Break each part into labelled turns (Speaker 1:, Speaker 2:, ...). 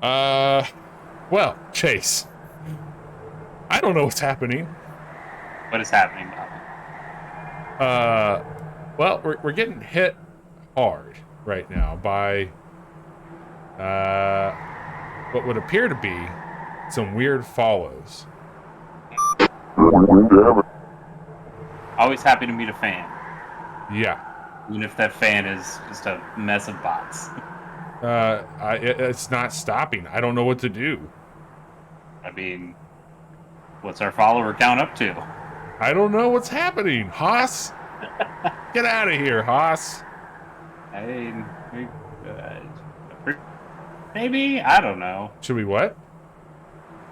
Speaker 1: Well, Chase, I don't know what's happening.
Speaker 2: What is happening, Bobby?
Speaker 1: Well, we're getting hit hard right now by what would appear to be some weird follows.
Speaker 2: Always happy to meet a fan,
Speaker 1: Yeah.
Speaker 2: even if that fan is just a mess of bots.
Speaker 1: It's not stopping. I don't know what to do.
Speaker 2: I mean, what's our follower count up to?
Speaker 1: I don't know what's happening. Haas, get out of here, Haas.
Speaker 2: I mean, maybe, I don't know.
Speaker 1: Should we what?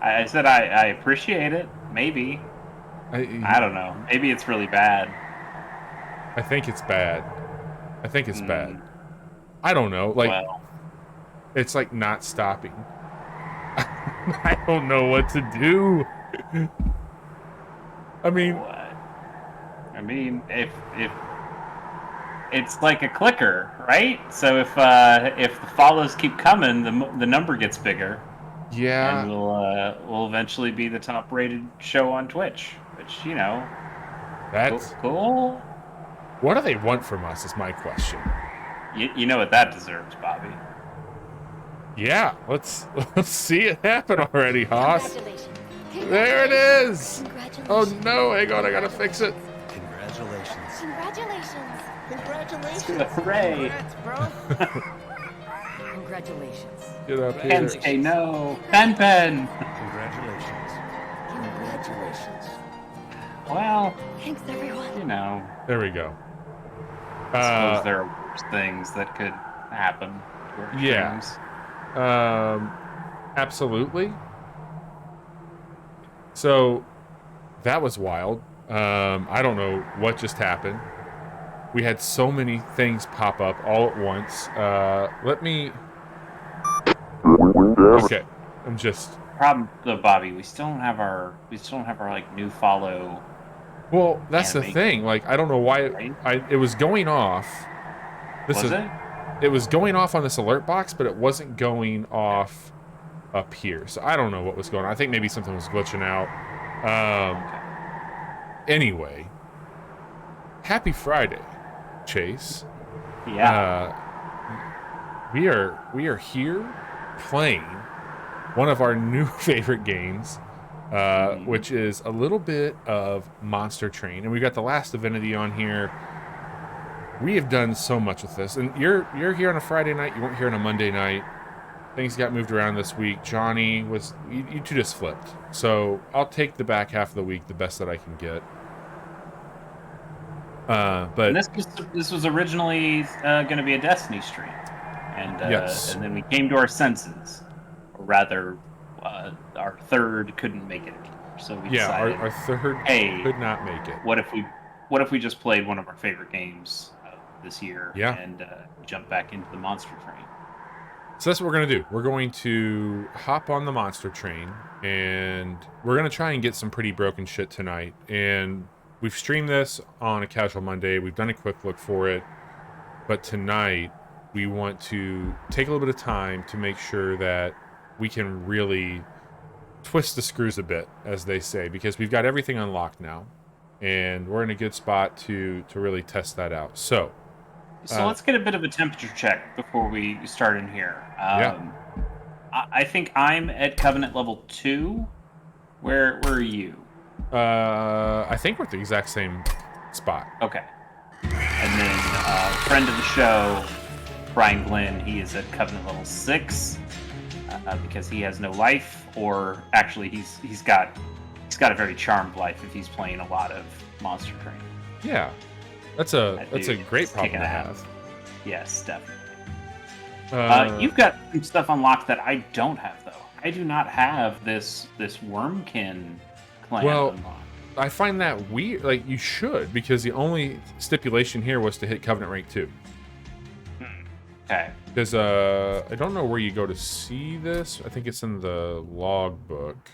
Speaker 2: I said I appreciate it. Maybe. I don't know. Maybe it's really bad.
Speaker 1: I think it's bad. I think it's bad. I don't know. Like,
Speaker 2: well,
Speaker 1: it's like not stopping. I don't know what to do. I mean,
Speaker 2: what? I mean, if it's like a clicker, right? So if the follows keep coming, the number gets bigger.
Speaker 1: yeah.
Speaker 2: And we'll eventually be the top rated show on Twitch, which, you know,
Speaker 1: That's
Speaker 2: cool.
Speaker 1: What do they want from us is my question.
Speaker 2: You know what that deserves, Bobby.
Speaker 1: Yeah, let's see it happen already, Haas.
Speaker 3: Congratulations.
Speaker 1: There it is. Oh
Speaker 3: Congratulations.
Speaker 1: no, hang on, I gotta fix it.
Speaker 4: Congratulations.
Speaker 3: Congratulations.
Speaker 4: Congratulations.
Speaker 2: Hooray.
Speaker 4: Congrats, bro.
Speaker 3: Congratulations.
Speaker 1: Get up here.
Speaker 2: Pen say no. Pen.
Speaker 4: Congratulations.
Speaker 3: Congratulations.
Speaker 2: Well,
Speaker 3: Thanks, everyone.
Speaker 2: you know,
Speaker 1: There we go.
Speaker 2: I suppose there are worse things that could happen to our
Speaker 1: Yeah.
Speaker 2: streams.
Speaker 1: Absolutely. So that was wild. I don't know what just happened. We had so many things pop up all at once. Let me. Okay, I'm just.
Speaker 2: Problem though, Bobby, we still don't have our like new follow.
Speaker 1: Well, that's the
Speaker 2: animation,
Speaker 1: thing. Like, I don't know why
Speaker 2: right?
Speaker 1: it was going off.
Speaker 2: Was it?
Speaker 1: It was going off on this alert box, but it wasn't going off up here. So I don't know what was going on. I think maybe something was glitching out. Anyway, happy Friday, Chase.
Speaker 2: Yeah.
Speaker 1: We are here playing one of our new favorite games, which is a little bit of Monster Train, and we got the last Divinity on here. We have done so much with this, and you're here on a Friday night. You weren't here on a Monday night. Things got moved around this week. Johnny was you two just flipped, so I'll take the back half of the week the best that I can get. But
Speaker 2: And this was originally going to be a Destiny stream, and
Speaker 1: yes.
Speaker 2: and then we came to our senses, or rather, our third couldn't make it anymore. So we decided,
Speaker 1: our third
Speaker 2: hey,
Speaker 1: could not make it.
Speaker 2: What if we just played one of our favorite games this year, and jump back into the Monster Train?
Speaker 1: So that's what we're going to do. We're going to hop on the Monster Train, and we're going to try and get some pretty broken shit tonight. And we've streamed this on a Casual Monday. We've done a quick look for it. But tonight, we want to take a little bit of time to make sure that we can really twist the screws a bit, as they say, because we've got everything unlocked now. And we're in a good spot to really test that out. So
Speaker 2: let's get a bit of a temperature check before we start in here.
Speaker 1: Yeah.
Speaker 2: I think I'm at Covenant level 2. Where are you?
Speaker 1: I think we're at the exact same spot.
Speaker 2: Okay. And then friend of the show, Brian Glenn, he is at Covenant level 6 because he has no life, or actually he's got a very charmed life if he's playing a lot of Monster Train.
Speaker 1: Yeah. That's a great problem to have.
Speaker 2: Yes, definitely. You've got some stuff unlocked that I don't have, though. I do not have this Wormkin clan unlocked.
Speaker 1: I find that weird. Like, you should, because the only stipulation here was to hit Covenant rank 2.
Speaker 2: Okay.
Speaker 1: There's I don't know where you go to see this. I think it's in the logbook.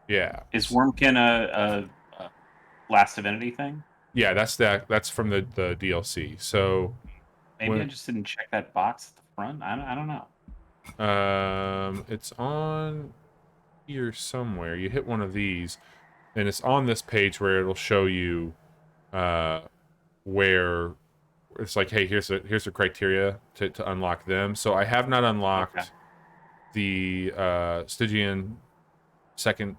Speaker 1: Yeah.
Speaker 2: Is Wormkin a Last Divinity thing?
Speaker 1: Yeah, that's from the DLC. So
Speaker 2: maybe I just didn't check that box at the front. I don't know.
Speaker 1: It's on here somewhere. You hit one of these, and it's on this page where it'll show you where it's like, hey, here's the criteria to unlock them. So I have not unlocked the Stygian second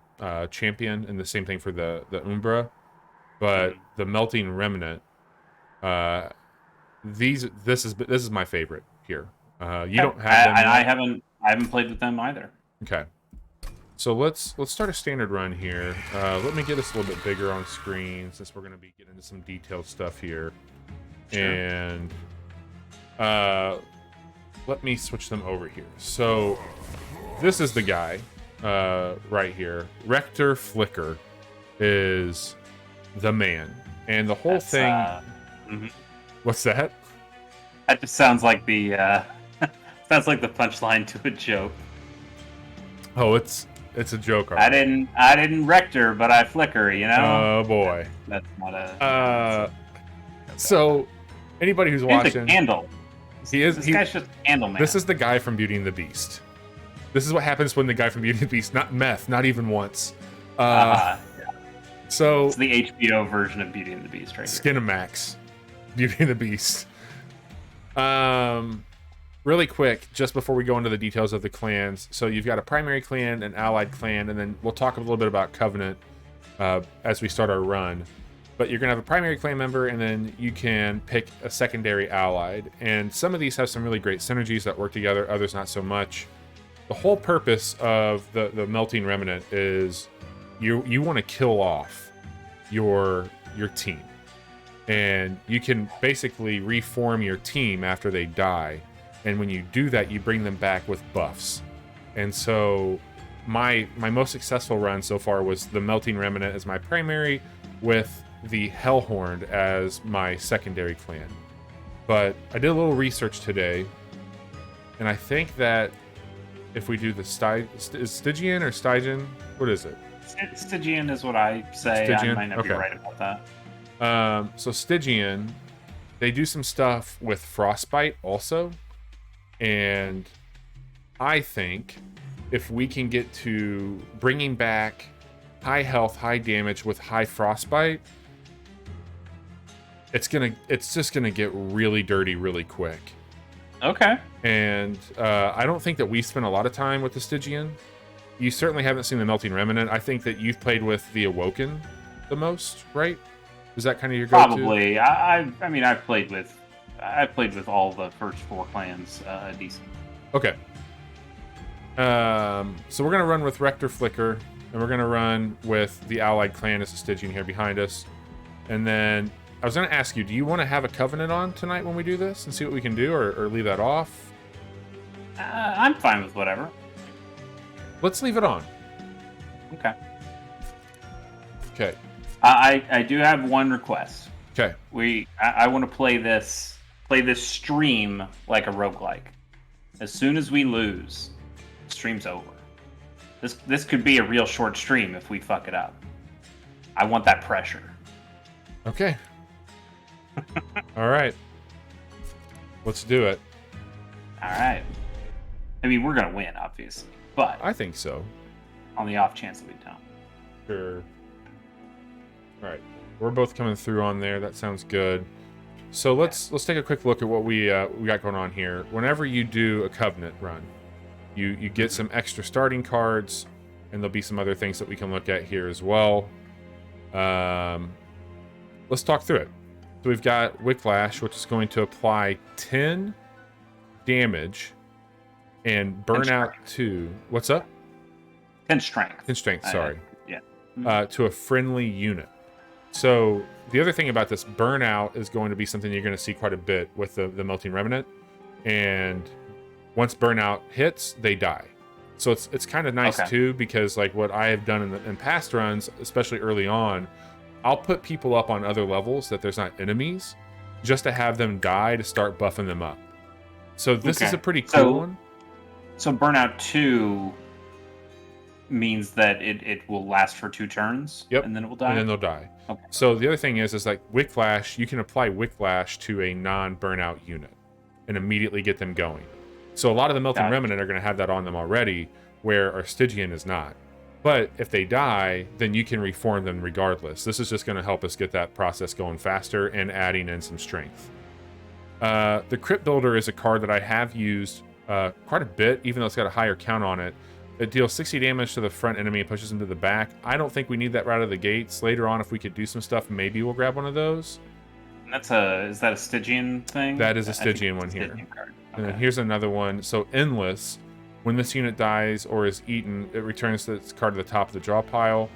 Speaker 1: champion, and the same thing for the Umbra, but the Melting Remnant. This is my favorite here. You don't have them.
Speaker 2: And I haven't played with them either.
Speaker 1: Okay. So let's start a standard run here. Let me get us a little bit bigger on screen since we're going to be getting into some detailed stuff here.
Speaker 2: Sure.
Speaker 1: And let me switch them over here. So this is the guy right here. Rector Flicker is the man. And the whole thing... What's that?
Speaker 2: That just sounds like the punchline to a joke.
Speaker 1: Oh, it's a joke.
Speaker 2: I didn't rector, but I flicker. You know.
Speaker 1: Oh boy.
Speaker 2: That's not a.
Speaker 1: So, anybody who's watching,
Speaker 2: a candle. This guy's just a candle man.
Speaker 1: This is the guy from Beauty and the Beast. This is what happens when the guy from Beauty and the Beast, not meth, not even once.
Speaker 2: Yeah.
Speaker 1: So
Speaker 2: it's the HBO version of Beauty and the Beast, right?
Speaker 1: Skinamax, Beauty and the Beast. Really quick, just before we go into the details of the clans. So you've got a primary clan, an allied clan, and then we'll talk a little bit about Covenant as we start our run. But you're going to have a primary clan member, and then you can pick a secondary allied. And some of these have some really great synergies that work together, others not so much. The whole purpose of the Melting Remnant is you want to kill off your team. And you can basically reform your team after they die. And when you do that, you bring them back with buffs. And so my most successful run so far was the Melting Remnant as my primary, with the Hellhorn as my secondary clan. But I did a little research today, and I think that if we do the is Stygian or Stygian? What is it?
Speaker 2: Stygian is what I say.
Speaker 1: Stygian?
Speaker 2: I might not be right about that.
Speaker 1: So Stygian, they do some stuff with Frostbite also. And I think if we can get to bringing back high health, high damage with high Frostbite, it's just gonna get really dirty really quick.
Speaker 2: Okay.
Speaker 1: And I don't think that we spent a lot of time with the Stygian. You certainly haven't seen the Melting Remnant. I think that you've played with the Awoken the most, right? Is that kind of your go-to?
Speaker 2: Probably. I mean, I've played with all the first four clans decent.
Speaker 1: Okay. So we're gonna run with Rector Flicker, and we're gonna run with the allied clan as a Stygian here behind us. And then I was gonna ask you, do you want to have a Covenant on tonight when we do this and see what we can do, or leave that off?
Speaker 2: I'm fine with whatever.
Speaker 1: Let's leave it on.
Speaker 2: Okay.
Speaker 1: Okay.
Speaker 2: I do have one request.
Speaker 1: Okay.
Speaker 2: I want to play this stream like a roguelike. As soon as we lose, the stream's over. This could be a real short stream if we fuck it up. I want that pressure.
Speaker 1: Okay. All right. Let's do it.
Speaker 2: All right. I mean, we're gonna win, obviously, but
Speaker 1: I think so.
Speaker 2: on the off chance that we don't.
Speaker 1: Sure. All right. We're both coming through on there. That sounds good. So let's take a quick look at what we got going on here. Whenever you do a Covenant run, you get some extra starting cards, and there'll be some other things that we can look at here as well. Let's talk through it. So we've got Wicklash, which is going to apply 10 damage and burn out 2. What's up?
Speaker 2: 10 strength.
Speaker 1: 10 strength, sorry.
Speaker 2: Yeah.
Speaker 1: To a friendly unit. So the other thing about this, burnout is going to be something you're going to see quite a bit with the Melting Remnant. And once burnout hits, they die. So it's kind of nice too, because like what I have done in past runs, especially early on, I'll put people up on other levels that there's not enemies, just to have them die to start buffing them up. So this is a pretty cool one.
Speaker 2: So burnout 2 means that it will last for 2 turns.
Speaker 1: Yep.
Speaker 2: And then it will die.
Speaker 1: And then they'll die.
Speaker 2: Okay.
Speaker 1: So the other thing is like Wicklash, you can apply Wicklash to a non-burnout unit and immediately get them going. So a lot of the Melting
Speaker 2: Gotcha.
Speaker 1: Remnant are going to have that on them already, where our Stygian is not. But if they die, then you can reform them regardless. This is just going to help us get that process going faster and adding in some strength. The Crypt Builder is a card that I have used quite a bit, even though it's got a higher count on it. It deals 60 damage to the front enemy and pushes them to the back. I don't think we need that right out of the gates. Later on, if we could do some stuff, maybe we'll grab one of those.
Speaker 2: Is that a Stygian thing?
Speaker 1: That is a
Speaker 2: I think
Speaker 1: Stygian
Speaker 2: it's
Speaker 1: one
Speaker 2: a
Speaker 1: here.
Speaker 2: Stygian card.
Speaker 1: And then
Speaker 2: Okay.
Speaker 1: here's another one. So Endless, when this unit dies or is eaten, it returns this card to the top of the draw pile.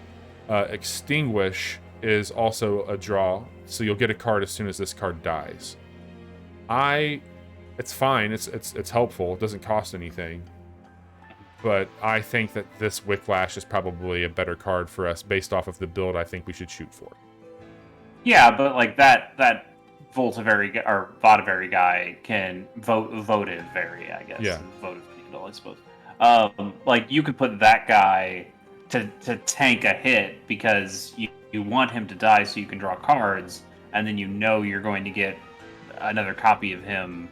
Speaker 1: Extinguish is also a draw, so you'll get a card as soon as this card dies. It's fine. It's helpful. It doesn't cost anything. But I think that this Wicklash is probably a better card for us based off of the build I think we should shoot for.
Speaker 2: Yeah, but like that Voltivary or Vodivary guy can Votivary, I guess.
Speaker 1: Yeah.
Speaker 2: Votive handle, I suppose. Like you could put that guy to tank a hit because you want him to die so you can draw cards, and then you know you're going to get another copy of him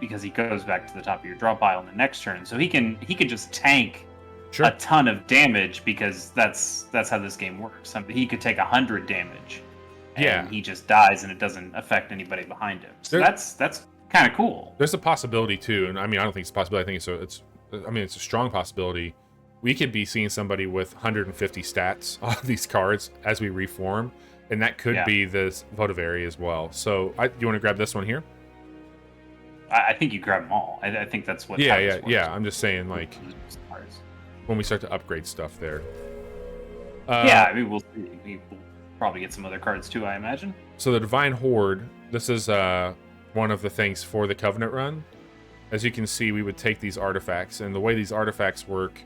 Speaker 2: because he goes back to the top of your draw pile in the next turn. So he can just tank
Speaker 1: Sure.
Speaker 2: a ton of damage because that's how this game works. He could take 100 damage, and
Speaker 1: Yeah.
Speaker 2: he just dies, and it doesn't affect anybody behind him. So
Speaker 1: There-
Speaker 2: that's kind of cool.
Speaker 1: There's a possibility too, and I mean I don't think it's a possibility. I think it's a strong possibility. We could be seeing somebody with 150 stats on these cards as we reform, and that could
Speaker 2: Yeah.
Speaker 1: be this Votivary as well. So you want to grab this one here?
Speaker 2: I think you grab them all. I think that's what.
Speaker 1: Yeah,
Speaker 2: how this
Speaker 1: yeah.
Speaker 2: works.
Speaker 1: I'm just saying, like, when we start to upgrade stuff there.
Speaker 2: Yeah, I mean, we'll see. We'll probably get some other cards too, I imagine.
Speaker 1: So the Divine Hoard, this is one of the things for the Covenant run. As you can see, we would take these artifacts, and the way these artifacts work,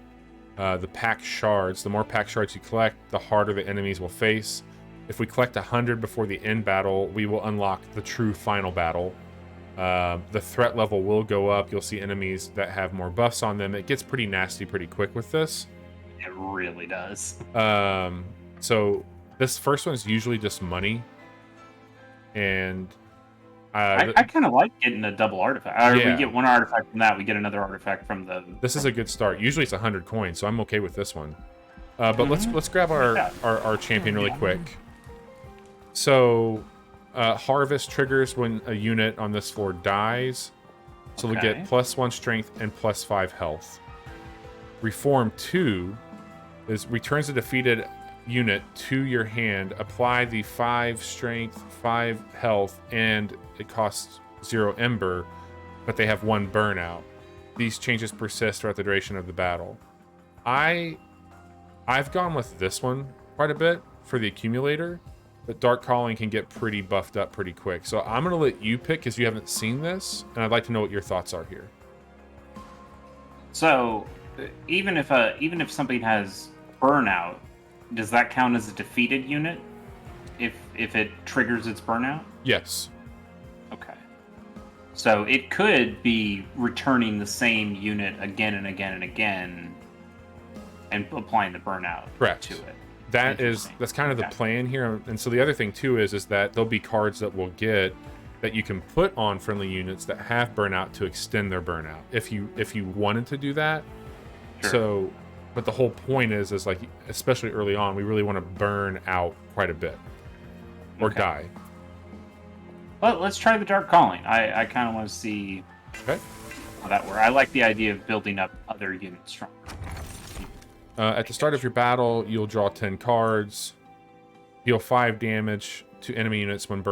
Speaker 1: the pack shards, the more pack shards you collect, the harder the enemies will face. If we collect 100 before the end battle, we will unlock the true final battle. The threat level will go up. You'll see enemies that have more buffs on them. It gets pretty nasty pretty quick with this.
Speaker 2: It really does.
Speaker 1: So this first one is usually just money. And
Speaker 2: I kind of like getting a double artifact. Or
Speaker 1: Yeah.
Speaker 2: we get one artifact from that, we get another artifact from the.
Speaker 1: this is a good start. Usually it's 100 coins, so I'm okay with this one. But let's grab
Speaker 2: Yeah.
Speaker 1: our champion really quick. So harvest triggers when a unit on this floor dies. So they'll
Speaker 2: Okay.
Speaker 1: get +1 strength and +5 health. Reform 2 is returns a defeated unit to your hand. Apply the 5 strength, 5 health, and it costs 0 ember, but they have 1 burnout. These changes persist throughout the duration of the battle. I've gone with this one quite a bit for the accumulator, but Dark Calling can get pretty buffed up pretty quick. So I'm gonna let you pick because you haven't seen this, and I'd like to know what your thoughts are here.
Speaker 2: So, even if something has burnout, does that count as a defeated unit? If it triggers its burnout?
Speaker 1: Yes.
Speaker 2: Okay. So it could be returning the same unit again and again and again, and applying the burnout
Speaker 1: Correct.
Speaker 2: to it.
Speaker 1: That's kind of the
Speaker 2: Okay.
Speaker 1: plan here. And so the other thing too is that there'll be cards that we'll get that you can put on friendly units that have burnout to extend their burnout if you wanted to do that.
Speaker 2: Sure.
Speaker 1: So, but the whole point is like, especially early on, we really want to burn out quite a bit or
Speaker 2: Okay.
Speaker 1: die.
Speaker 2: Well, let's try the Dark Calling. I kind of want to see
Speaker 1: Okay.
Speaker 2: how that works. I like the idea of building up other units stronger.
Speaker 1: At the start of your battle, you'll draw 10 cards, deal 5 damage to enemy units when a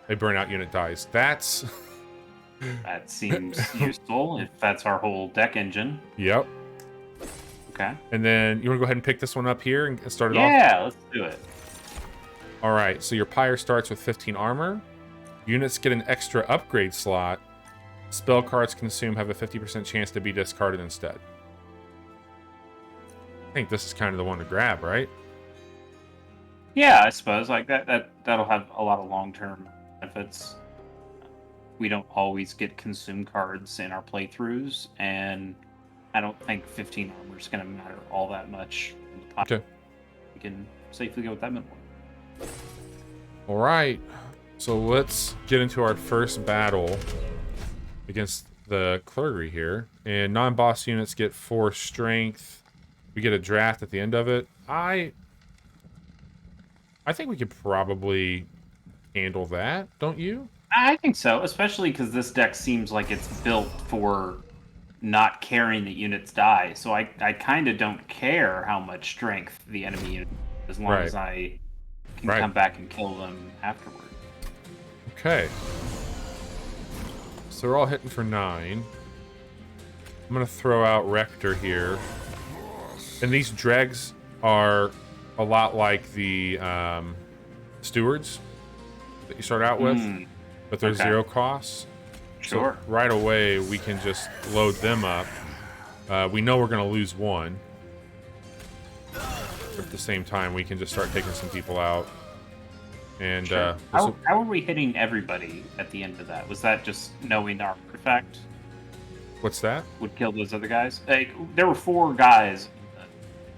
Speaker 1: burnout unit dies. That's
Speaker 2: That seems useful if that's our whole deck engine.
Speaker 1: yep.
Speaker 2: Okay.
Speaker 1: And then you want to go ahead and pick this one up here and start it off.
Speaker 2: Yeah, let's do it.
Speaker 1: All right, so your Pyre starts with 15 armor. Units get an extra upgrade slot. Spell cards consumed have a 50% chance to be discarded instead. I think this is kind of the one to grab, right?
Speaker 2: Yeah, I suppose like that'll have a lot of long-term benefits. We don't always get consumed cards in our playthroughs, and I don't think 15 armor is going to matter all that much.
Speaker 1: Okay.
Speaker 2: We can safely go with that middle one.
Speaker 1: All right, so let's get into our first battle against the clergy here. And non-boss units get 4 strength. We get a draft at the end of it. I think we could probably handle that, don't you?
Speaker 2: I think so, especially because this deck seems like it's built for not caring that units die. So I kind of don't care how much strength the enemy unit, as long
Speaker 1: Right.
Speaker 2: as I can
Speaker 1: Right.
Speaker 2: come back and kill them afterward.
Speaker 1: Okay. So we're all hitting for 9. I'm going to throw out Rector here. And these dregs are a lot like the stewards that you start out with, but they're
Speaker 2: okay.
Speaker 1: 0 costs.
Speaker 2: Sure.
Speaker 1: So right away, we can just load them up. We know we're going to lose 1. But at the same time, we can just start taking some people out. And
Speaker 2: Sure. How are we hitting everybody at the end of that? Was that just knowing our artifact
Speaker 1: what's that?
Speaker 2: would kill those other guys? Like, there were 4 guys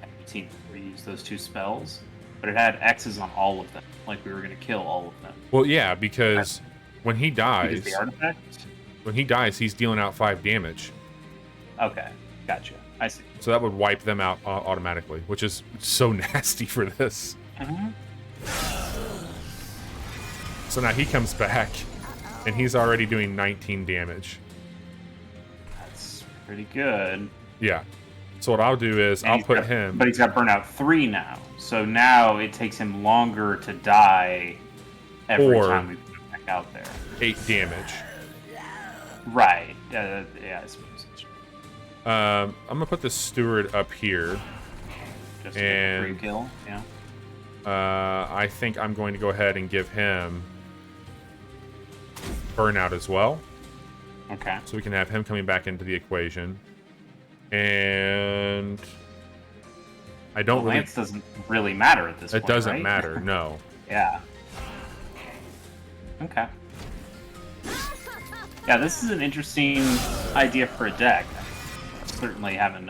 Speaker 2: in the team where we used those 2 spells, but it had X's on all of them. Like we were going to kill all of them.
Speaker 1: Well, yeah, because when he dies,
Speaker 2: Because the artifact?
Speaker 1: when he dies, he's dealing out 5 damage.
Speaker 2: Okay, gotcha. I see.
Speaker 1: So that would wipe them out automatically, which is so nasty for this.
Speaker 2: Mm-hmm.
Speaker 1: So now he comes back, and he's already doing 19 damage.
Speaker 2: That's pretty good.
Speaker 1: Yeah. So what I'll do is
Speaker 2: And
Speaker 1: I'll
Speaker 2: he's
Speaker 1: put
Speaker 2: got-
Speaker 1: him...
Speaker 2: But he's got burnout 3 now. So now it takes him longer to die every
Speaker 1: Or-
Speaker 2: time we put him back out there.
Speaker 1: 8 damage.
Speaker 2: Right. Yeah, I suppose that's true.
Speaker 1: I'm going to put the steward up here.
Speaker 2: Just to get a
Speaker 1: And-
Speaker 2: free kill. Yeah.
Speaker 1: I think I'm going to go ahead and give him burnout as well.
Speaker 2: Okay.
Speaker 1: So we can have him coming back into the equation. And I don't really...
Speaker 2: Lance doesn't really matter at this point.
Speaker 1: It doesn't
Speaker 2: right?
Speaker 1: matter, no.
Speaker 2: Yeah. Okay. Yeah, this is an interesting idea for a deck. Certainly haven't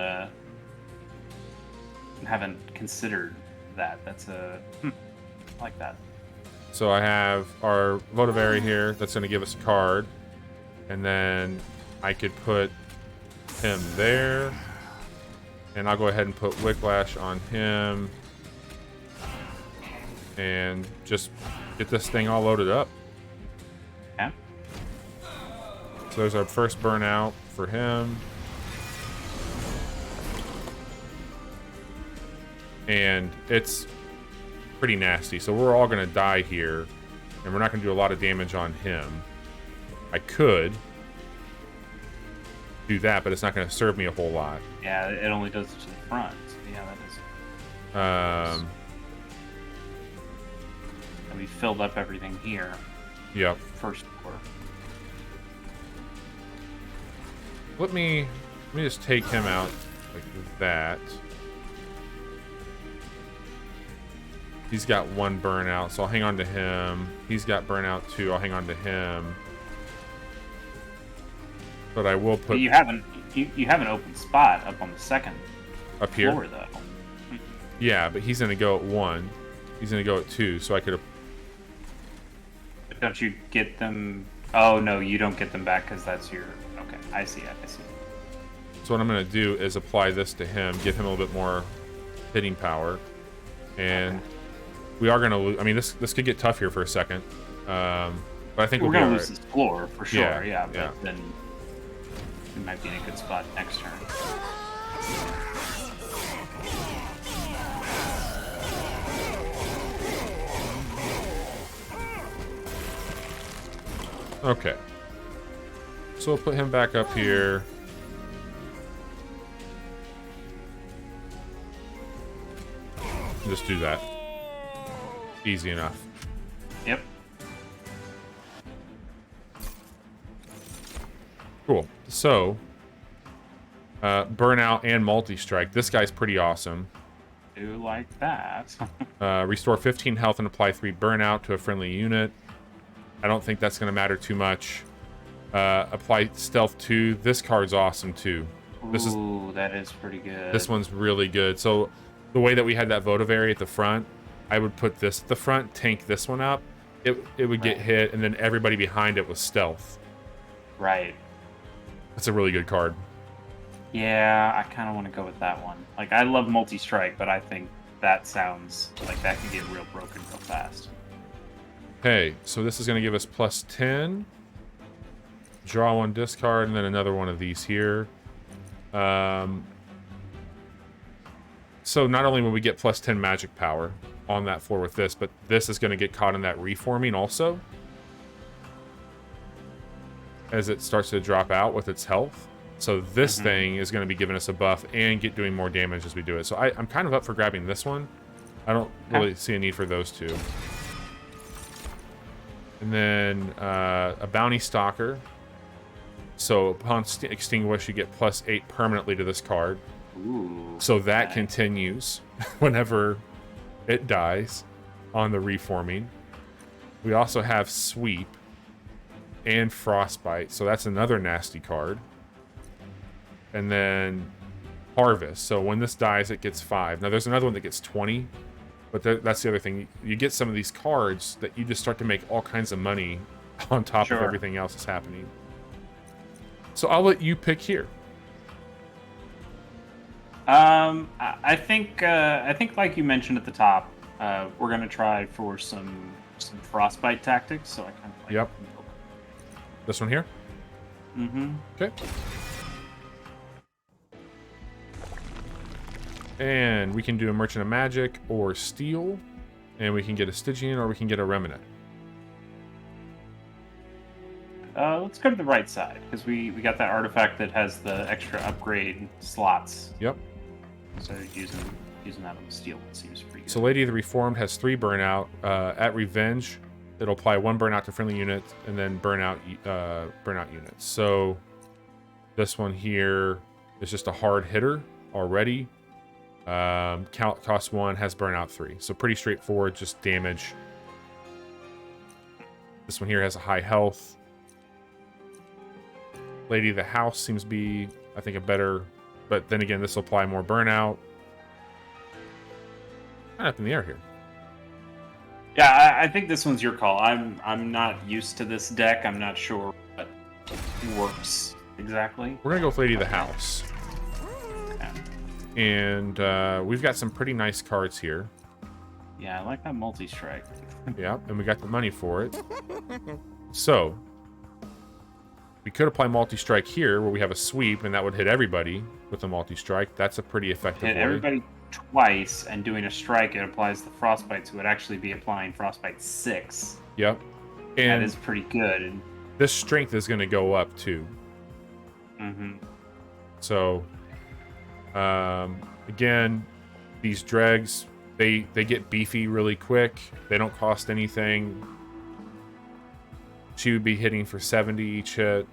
Speaker 2: considered that. That's a I like that.
Speaker 1: So I have our Votivary here. That's going to give us a card. And then I could put him there. And I'll go ahead and put Whiplash on him. And just get this thing all loaded up.
Speaker 2: Okay.
Speaker 1: So there's our first burnout for him. And it's pretty nasty. So we're all going to die here. And we're not going to do a lot of damage on him. I could do that, but it's not going to serve me a whole lot.
Speaker 2: Yeah, it only does it to the front. So yeah, that is. And we filled up everything here.
Speaker 1: Yep.
Speaker 2: First floor.
Speaker 1: Let me just take him out like that. He's got 1 burnout, so I'll hang on to him. He's got burnout 2, I'll hang on to him. But I will put...
Speaker 2: But you have an open spot up on the second
Speaker 1: up here?
Speaker 2: floor, though.
Speaker 1: Yeah, but he's going to go at 1. He's going to go at 2, so I could have...
Speaker 2: But don't you get them? Oh no, you don't get them back because that's your. Okay, I see.
Speaker 1: So what I'm going to do is apply this to him, give him a little bit more hitting power. And we are going to lose... I mean, this could get tough here for a second. But I think
Speaker 2: We're
Speaker 1: we'll be
Speaker 2: gonna
Speaker 1: all
Speaker 2: lose
Speaker 1: right.
Speaker 2: this floor for sure.
Speaker 1: Yeah,
Speaker 2: Yeah, but
Speaker 1: yeah.
Speaker 2: then we might be in a good spot next turn.
Speaker 1: Okay. So we'll put him back up here. Just do that. Easy enough.
Speaker 2: Yep.
Speaker 1: Cool. So, burnout and multi-strike. This guy's pretty awesome.
Speaker 2: Do like that.
Speaker 1: Restore 15 health and apply 3 burnout to a friendly unit. I don't think that's going to matter too much. Apply stealth 2. This card's awesome too.
Speaker 2: Ooh, that is pretty good.
Speaker 1: This one's really good. So the way that we had that Votivary at the front, I would put this at the front, tank this one up. It would get
Speaker 2: Right.
Speaker 1: hit, and then everybody behind it was stealth.
Speaker 2: Right.
Speaker 1: That's a really good card.
Speaker 2: Yeah, I kind of want to go with that one. Like, I love multi-strike, but I think that sounds like that can get real broken real fast.
Speaker 1: Okay, so this is going to give us plus 10. Draw one discard, and then another one of these here. So not only will we get plus 10 magic power on that floor with this, but this is going to get caught in that reforming also. As it starts to drop out with its health. So this thing is going to be giving us a buff and doing more damage as we do it. So I'm kind of up for grabbing this one. I don't really see a need for those two. And then a Bounty Stalker. So upon extinguish, you get plus 8 permanently to this card.
Speaker 2: Ooh.
Speaker 1: So that continues whenever it dies on the reforming. We also have Sweep and Frostbite. So that's another nasty card. And then Harvest. So when this dies, it gets 5. Now there's another one that gets 20. But that's the other thing. You get some of these cards that you just start to make all kinds of money on top of everything else that's happening. So I'll let you pick here.
Speaker 2: I think like you mentioned at the top, we're gonna try for some frostbite tactics. So I kind of like.
Speaker 1: Yep. This one here.
Speaker 2: Mm-hmm.
Speaker 1: Okay. And we can do a Merchant of Magic or Steel, and we can get a Stygian or we can get a Remnant.
Speaker 2: Let's go to the right side because we got that artifact that has the extra upgrade slots.
Speaker 1: Yep.
Speaker 2: So using that on the steel seems pretty good.
Speaker 1: So Lady of the Reformed has 3 burnout. At Revenge, it'll apply 1 burnout to friendly units and then burnout units. So this one here is just a hard hitter already. Cost 1, has burnout 3. So pretty straightforward, just damage. This one here has a high health. Lady of the House seems to be, I think, a better, but then again, this will apply more burnout. Kind of up in the air here.
Speaker 2: Yeah, I think this one's your call. I'm not used to this deck. I'm not sure what works exactly.
Speaker 1: We're gonna go with Lady of the House.
Speaker 2: Yeah.
Speaker 1: And we've got some pretty nice cards here.
Speaker 2: Yeah, I like that multi-strike.
Speaker 1: Yeah, and we got the money for it. So we could apply multi-strike here where we have a sweep and that would hit everybody with a multi-strike. That's a pretty effective
Speaker 2: Hit
Speaker 1: way.
Speaker 2: everybody twice and doing a strike, it applies the frostbite, so it would actually be applying frostbite 6.
Speaker 1: Yep.
Speaker 2: That
Speaker 1: And
Speaker 2: is pretty good. And
Speaker 1: this strength is going to go up too. So again, these dregs, they get beefy really quick. They don't cost anything. She would be hitting for 70 each hit.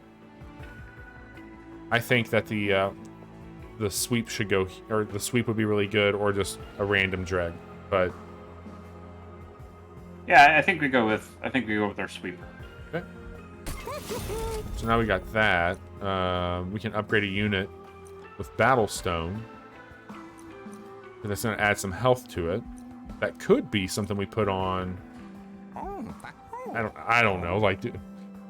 Speaker 1: I think that the sweep should go, or the sweep would be really good, or just a random dreg. But
Speaker 2: yeah, I think we go with our sweeper.
Speaker 1: okay. So now we got that. We can upgrade a unit with Battlestone. And that's going to add some health to it. That could be something we put on. I don't know. Like, it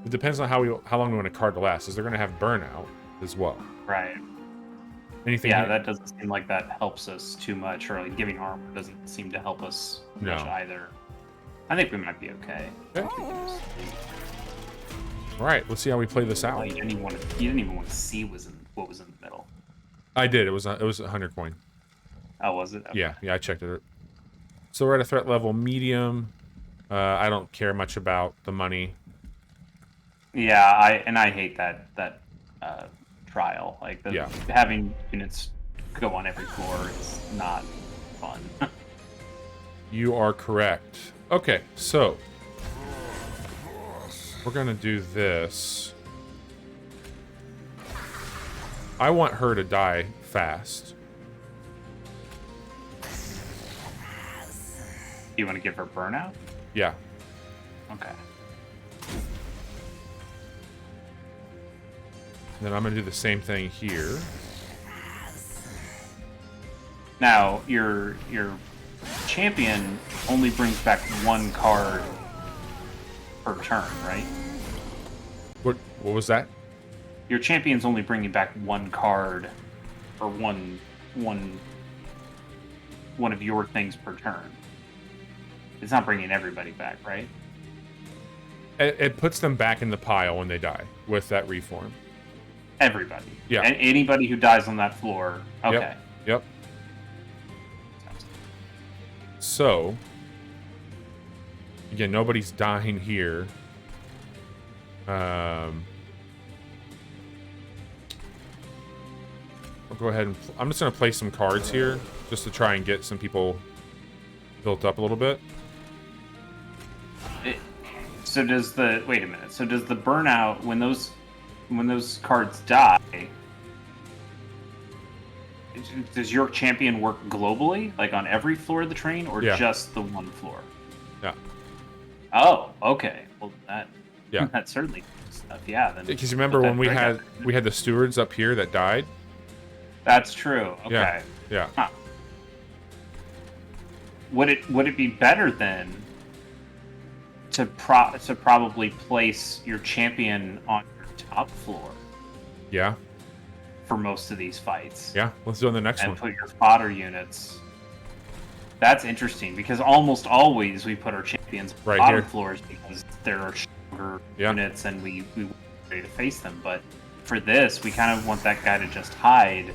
Speaker 1: depends on how long we want a card to last. Is they're going to have burnout as well?
Speaker 2: Right.
Speaker 1: Anything?
Speaker 2: Yeah,
Speaker 1: here?
Speaker 2: that doesn't seem like that helps us too much, or like giving armor doesn't seem to help us much either. I think we might be okay.
Speaker 1: Okay. All right, let's see how we play this out.
Speaker 2: Well, you didn't even want to see what was in the middle.
Speaker 1: I did. It was a 100 coin.
Speaker 2: Oh, was it? Okay.
Speaker 1: Yeah, I checked it. So we're at a threat level medium. I don't care much about the money.
Speaker 2: Yeah, I hate that trial. Like having units go on every floor is not fun.
Speaker 1: You are correct. Okay, so we're gonna do this. I want her to die fast.
Speaker 2: You want to give her burnout?
Speaker 1: Yeah.
Speaker 2: Okay.
Speaker 1: Then I'm gonna do the same thing here.
Speaker 2: Now your champion only brings back 1 card per turn, right?
Speaker 1: What was that?
Speaker 2: your champion's only bringing back one card, or one of your things per turn. It's not bringing everybody back, right?
Speaker 1: It puts them back in the pile when they die with that reform.
Speaker 2: Everybody.
Speaker 1: Yeah.
Speaker 2: And anybody who dies on that floor. Okay.
Speaker 1: Yep. So, again, nobody's dying here. I'll go ahead and... I'm just going to play some cards here just to try and get some people built up a little bit.
Speaker 2: So does the... Wait a minute. So does the burnout, when those cards die, does your champion work globally, like on every floor of the train, or just the one floor?
Speaker 1: Yeah.
Speaker 2: Oh, okay. Well, that
Speaker 1: Yeah.
Speaker 2: that certainly stuff. Yeah.
Speaker 1: Because you remember when we had the stewards up here that died?
Speaker 2: That's true. Okay.
Speaker 1: Yeah.
Speaker 2: Huh. Would it be better then to probably place your champion on your top floor?
Speaker 1: Yeah.
Speaker 2: For most of these fights.
Speaker 1: Yeah. Let's do it on the next
Speaker 2: and
Speaker 1: one.
Speaker 2: put your fodder units. That's interesting because almost always we put our champions on
Speaker 1: Right
Speaker 2: bottom
Speaker 1: here.
Speaker 2: floors because there are stronger
Speaker 1: Yeah.
Speaker 2: units and we ready to face them. But for this, we kind of want that guy to just hide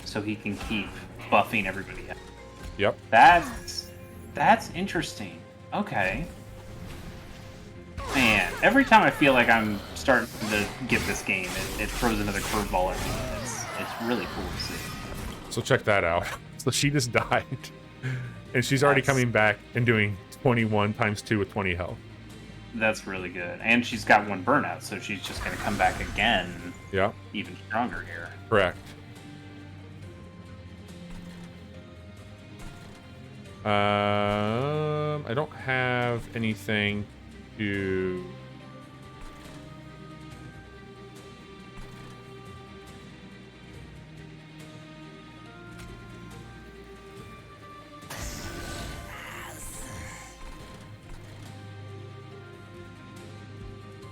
Speaker 2: so he can keep buffing everybody up.
Speaker 1: Yep.
Speaker 2: That's interesting. Okay. Man, every time I feel like I'm starting to get this game, it throws another curveball at me. It's really cool to see.
Speaker 1: So check that out. So she just died. And she's already coming back and doing 21 times 2 with 20 health.
Speaker 2: That's really good. And she's got one burnout, so she's just going to come back again.
Speaker 1: Yeah.
Speaker 2: Even stronger here.
Speaker 1: Correct. I don't have anything to...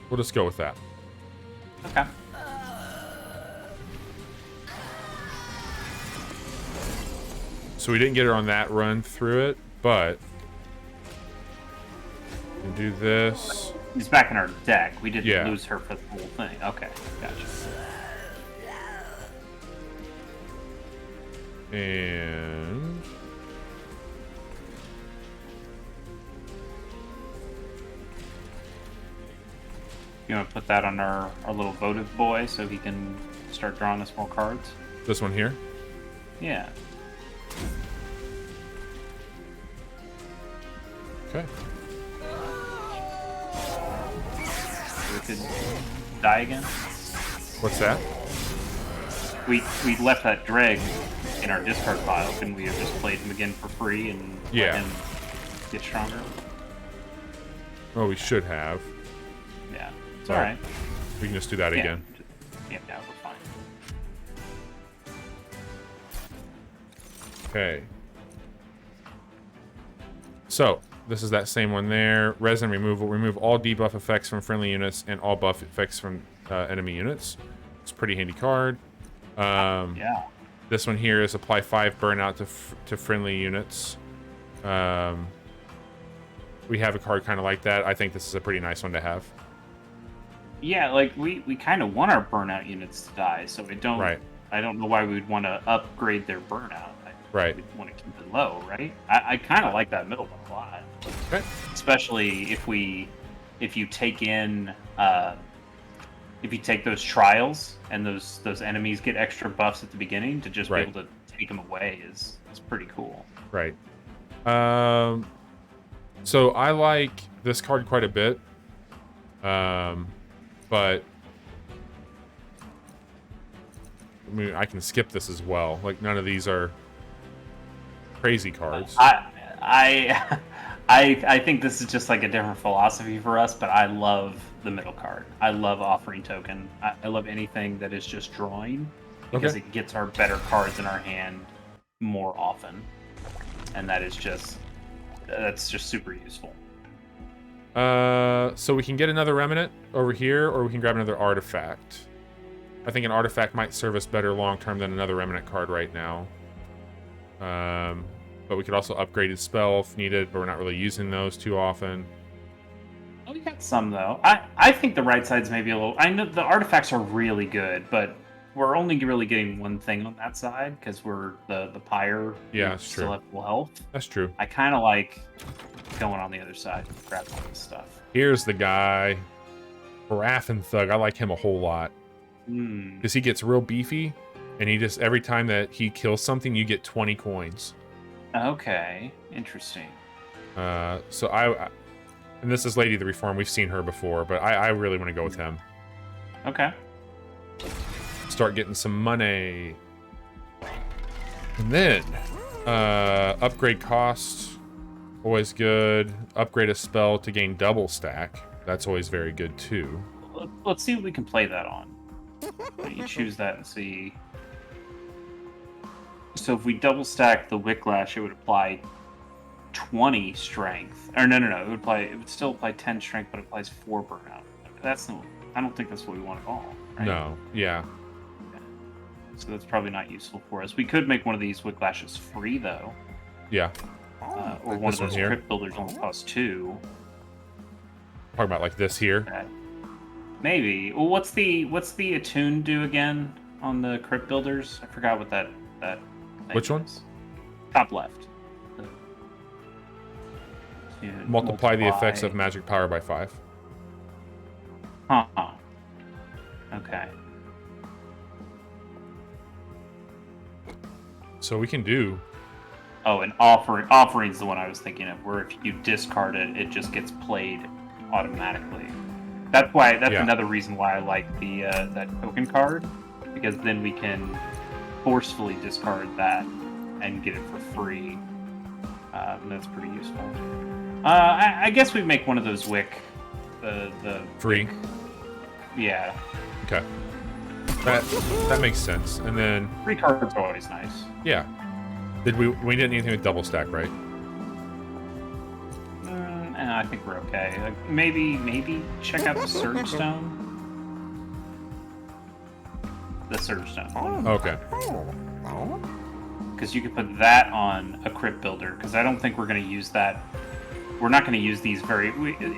Speaker 1: We'll just go with that.
Speaker 2: Okay.
Speaker 1: So we didn't get her on that run through it, but we'll do this.
Speaker 2: He's back in our deck. We didn't
Speaker 1: Yeah.
Speaker 2: lose her for the whole thing. Okay, gotcha.
Speaker 1: And
Speaker 2: You want to put that on our little votive boy so he can start drawing us more cards?
Speaker 1: this one here.
Speaker 2: Yeah.
Speaker 1: Okay.
Speaker 2: We could die again.
Speaker 1: What's that?
Speaker 2: We left that dreg in our discard pile. Couldn't we have just played him again for free and
Speaker 1: Yeah.
Speaker 2: let him get stronger?
Speaker 1: Oh, we should have.
Speaker 2: Yeah. It's
Speaker 1: Alright.
Speaker 2: alright.
Speaker 1: We can just do that again.
Speaker 2: Yeah, we're fine.
Speaker 1: Okay. So, this is that same one there. Resin removal. Remove all debuff effects from friendly units and all buff effects from enemy units. It's a pretty handy card.
Speaker 2: Yeah.
Speaker 1: This one here is apply 5 burnout to friendly units. We have a card kind of like that. I think this is a pretty nice one to have.
Speaker 2: Yeah, like we kind of want our burnout units to die, so we don't.
Speaker 1: Right.
Speaker 2: I don't know why we would want to upgrade their burnout.
Speaker 1: Right.
Speaker 2: We'd want to keep it low, right? I kind of like that middle one a lot,
Speaker 1: Okay.
Speaker 2: especially if you take in if you take those trials and those enemies get extra buffs at the beginning to just
Speaker 1: Right.
Speaker 2: be able to take them away is pretty cool.
Speaker 1: Right. So I like this card quite a bit. But I mean, I can skip this as well. Like, none of these are crazy cards.
Speaker 2: I think this is just like a different philosophy for us, but I love the middle card. I love offering token. I love anything that is just drawing because
Speaker 1: Okay.
Speaker 2: it gets our better cards in our hand more often, and that's just super useful.
Speaker 1: So we can get another remnant over here, or we can grab another artifact. I think an artifact might serve us better long term than another Remnant card right now. But we could also upgrade his spell if needed, but we're not really using those too often.
Speaker 2: Oh, we got some though. I think the right side's maybe a little. I know the artifacts are really good, but we're only really getting one thing on that side because we're the pyre.
Speaker 1: Yeah, that's
Speaker 2: still
Speaker 1: true.
Speaker 2: have full health.
Speaker 1: That's true.
Speaker 2: I kind of like going on the other side, grabbing all this stuff.
Speaker 1: Here's the guy, Raffin Thug. I like him a whole lot
Speaker 2: Hmm.
Speaker 1: because he gets real beefy, and he just every time that he kills something, you get 20 coins.
Speaker 2: Okay, interesting.
Speaker 1: So and this is Lady of the Reform. We've seen her before, but I really want to go with him.
Speaker 2: Okay.
Speaker 1: Start getting some money. And then, upgrade cost, always good. Upgrade a spell to gain double stack. That's always very good too.
Speaker 2: Let's see what we can play that on. You choose that and see. So if we double stack the Wicklash, it would apply 20 strength. Or no, it would still apply 10 strength, but it applies 4 burnout. I don't think that's what we want at all. Right?
Speaker 1: No, yeah.
Speaker 2: So that's probably not useful for us. We could make one of these Wicklashes free though.
Speaker 1: Yeah.
Speaker 2: Or one
Speaker 1: This
Speaker 2: of
Speaker 1: one
Speaker 2: those
Speaker 1: here?
Speaker 2: crypt builders only costs 2.
Speaker 1: Talking about like this here.
Speaker 2: Maybe. Well, what's the attune do again on the crypt builders? I forgot what that thing
Speaker 1: Which one?
Speaker 2: is. Top left. Attune,
Speaker 1: Multiply the effects of magic power by 5.
Speaker 2: Huh. Okay.
Speaker 1: So we can do.
Speaker 2: Oh, and offering's the one I was thinking of, where if you discard it, it just gets played automatically. That's
Speaker 1: Yeah.
Speaker 2: another reason why I like the that token card, because then we can forcefully discard that and get it for free. That's pretty useful. I guess we make one of those the
Speaker 1: Free.
Speaker 2: yeah.
Speaker 1: Okay. That makes sense. And then
Speaker 2: Free cards are always nice.
Speaker 1: yeah. We didn't anything with double stack, right?
Speaker 2: I think we're okay. Like, maybe check out the Surge Stone. The Surge Stone.
Speaker 1: Okay.
Speaker 2: Because you could put that on a crypt builder. Because I don't think we're going to use that. We're not going to use these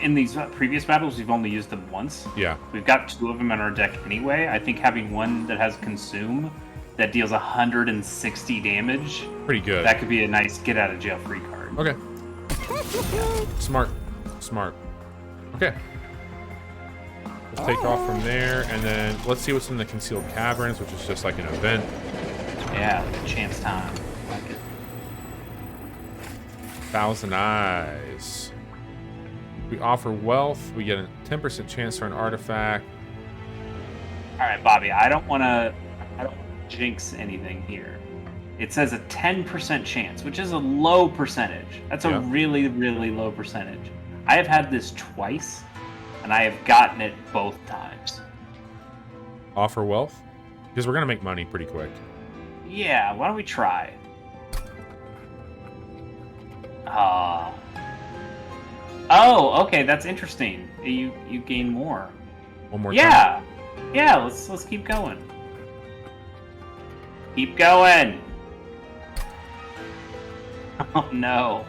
Speaker 2: in these previous battles. We've only used them once.
Speaker 1: Yeah.
Speaker 2: We've got 2 of them in our deck anyway. I think having one that has Consume that deals 160 damage.
Speaker 1: Pretty good.
Speaker 2: That could be a nice get out of jail free card.
Speaker 1: Okay. Smart. Okay. We'll take off from there, and then let's see what's in the Concealed Caverns, which is just like an event.
Speaker 2: Yeah, like a chance time. Like it.
Speaker 1: 1,000 eyes. We offer wealth. We get a 10% chance for an artifact.
Speaker 2: All right, Bobby. I don't want to jinx anything here. It says a 10% chance, which is a low percentage. That's a really, really low percentage. I have had this twice, and I have gotten it both times.
Speaker 1: Offer wealth? Because we're going to make money pretty quick.
Speaker 2: Yeah, why don't we try? Oh, okay, that's interesting. You gain more.
Speaker 1: One more
Speaker 2: Yeah, let's keep going. Keep going. Oh no.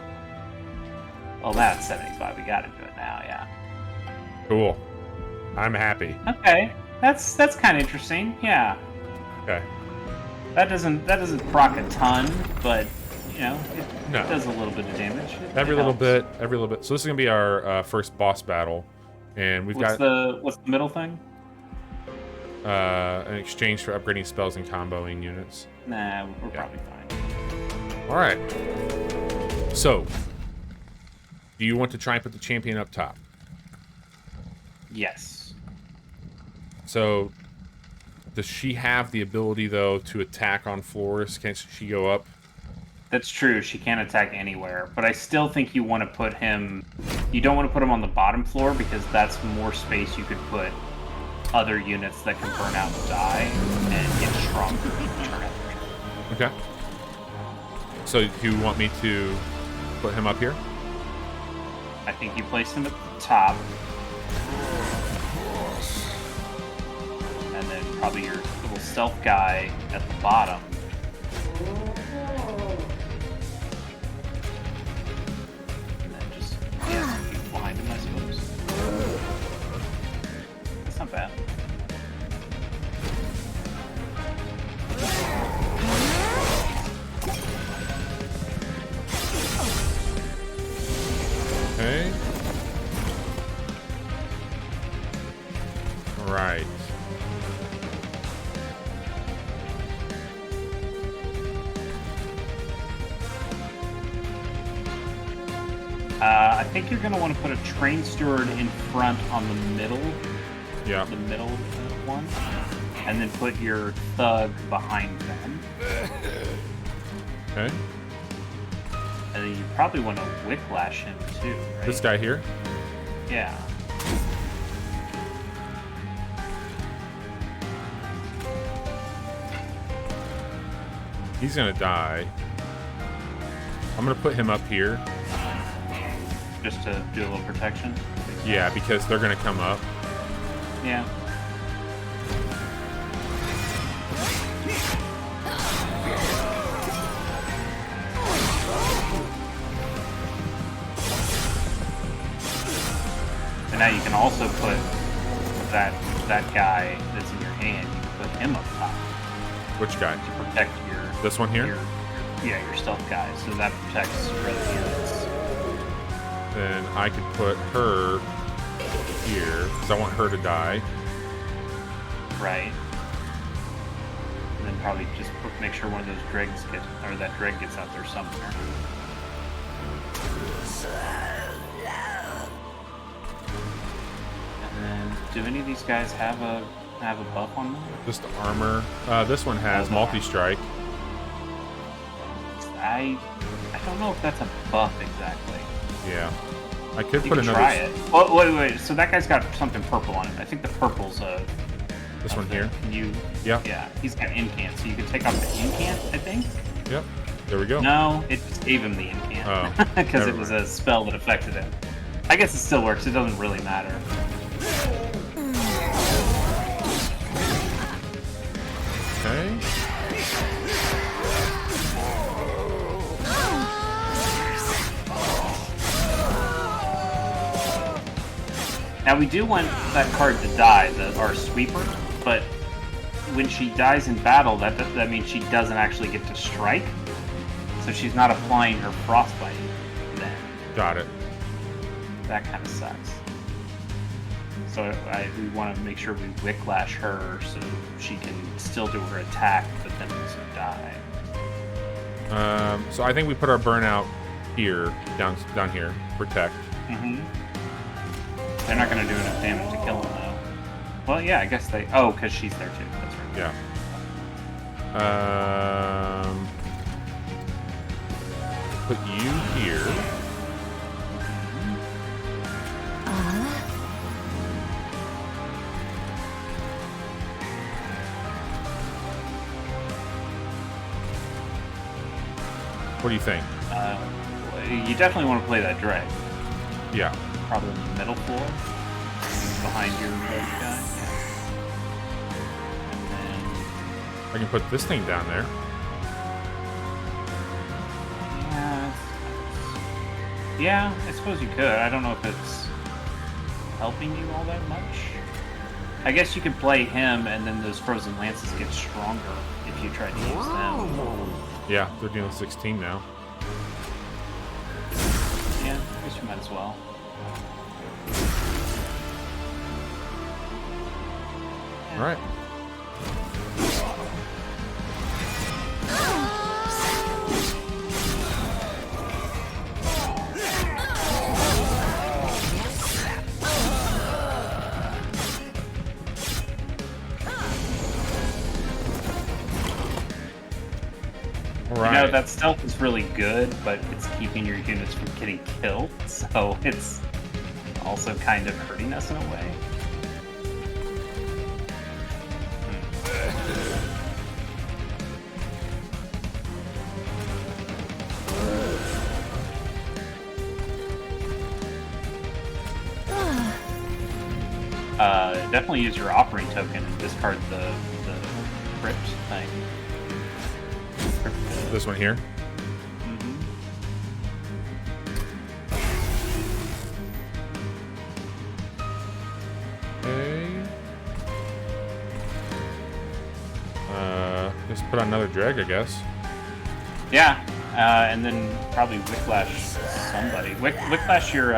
Speaker 2: Well, that's 75. We gotta do it now. Yeah.
Speaker 1: time. Cool. I'm happy.
Speaker 2: Okay, that's kind of interesting. Yeah.
Speaker 1: Okay.
Speaker 2: That doesn't proc a ton, but you know, it
Speaker 1: No.
Speaker 2: does a little bit of damage.
Speaker 1: Every little bit. So this is going to be our first boss battle. And we've
Speaker 2: What's
Speaker 1: got
Speaker 2: the middle thing?
Speaker 1: an exchange for upgrading spells and comboing units.
Speaker 2: Nah, we're probably fine.
Speaker 1: All right. So, do you want to try and put the champion up top?
Speaker 2: Yes.
Speaker 1: So, does she have the ability, though, to attack on floors? Can she go up?
Speaker 2: That's true. She can't attack anywhere, but I still think you want to put him. You don't want to put him on the bottom floor because that's more space you could put other units that can burn out and die and get stronger turn after turn.
Speaker 1: Okay. So, do you want me to put him up here?
Speaker 2: I think you place him at the top, and then probably your little stealth guy at the bottom. And then just some people behind him, I suppose. That's not bad.
Speaker 1: Okay. Right.
Speaker 2: I think you're going to want to put a train steward in front on the middle.
Speaker 1: Yeah.
Speaker 2: The middle one. And then put your thug behind them.
Speaker 1: Okay.
Speaker 2: And then you probably want to whiplash him too, right?
Speaker 1: This guy here?
Speaker 2: Yeah.
Speaker 1: He's gonna die. I'm gonna put him up here.
Speaker 2: Just to do a little protection.
Speaker 1: Yeah, because they're gonna come up.
Speaker 2: Yeah. And now you can also put that guy that's in your hand. You can put him up top
Speaker 1: Which guy?
Speaker 2: to protect your.
Speaker 1: This one here?
Speaker 2: Your stealth guy. So that protects your other units.
Speaker 1: Then I could put her here, because I want her to die.
Speaker 2: Right. And then probably just make sure one of those dregs gets, or that dreg gets out there somewhere. And then, do any of these guys have a buff on them?
Speaker 1: Just armor. This one has multi-strike.
Speaker 2: I don't know if that's a buff exactly.
Speaker 1: Yeah. I could
Speaker 2: You
Speaker 1: put
Speaker 2: can
Speaker 1: another.
Speaker 2: try it. Oh, wait. So that guy's got something purple on it. I think the purple's
Speaker 1: This one here.
Speaker 2: Can you?
Speaker 1: Yeah.
Speaker 2: Yeah. He's got incant, so you can take off the incant. I think.
Speaker 1: Yep. There we go.
Speaker 2: No, it just gave him the incant
Speaker 1: Oh,
Speaker 2: because it
Speaker 1: never
Speaker 2: was
Speaker 1: mind.
Speaker 2: a spell that affected him. I guess it still works. It doesn't really matter.
Speaker 1: Okay.
Speaker 2: Now we do want that card to die, our sweeper, but when she dies in battle, that means she doesn't actually get to strike. So she's not applying her frostbite then.
Speaker 1: Got it.
Speaker 2: That kind of sucks. So we want to make sure we whiplash her so she can still do her attack, but then also die.
Speaker 1: So I think we put our burnout here, down here, protect.
Speaker 2: Mm-hmm. They're not going to do enough damage to kill him, though. Well, yeah, I guess they... Oh, because she's there, too. That's right.
Speaker 1: Yeah. Put you here. What do you think?
Speaker 2: You definitely want to play that drag.
Speaker 1: Yeah.
Speaker 2: Probably in the middle floor. Behind your rogue guy. And then...
Speaker 1: I can put this thing down there.
Speaker 2: Yeah, I suppose you could. I don't know if it's helping you all that much. I guess you could play him, and then those frozen lances get stronger if you try to use them.
Speaker 1: Yeah, they're dealing 16 now.
Speaker 2: Yeah, I guess you might as well.
Speaker 1: All right. All right.
Speaker 2: You know, that stealth is really good, but it's keeping your units from getting killed, so it's also kind of hurting us in a way. definitely use your offering token and discard the crypt thing.
Speaker 1: This one here.
Speaker 2: Mm-hmm.
Speaker 1: Okay. Just put on another drag, I guess.
Speaker 2: Yeah, and then probably Wicklash somebody. Wicklash your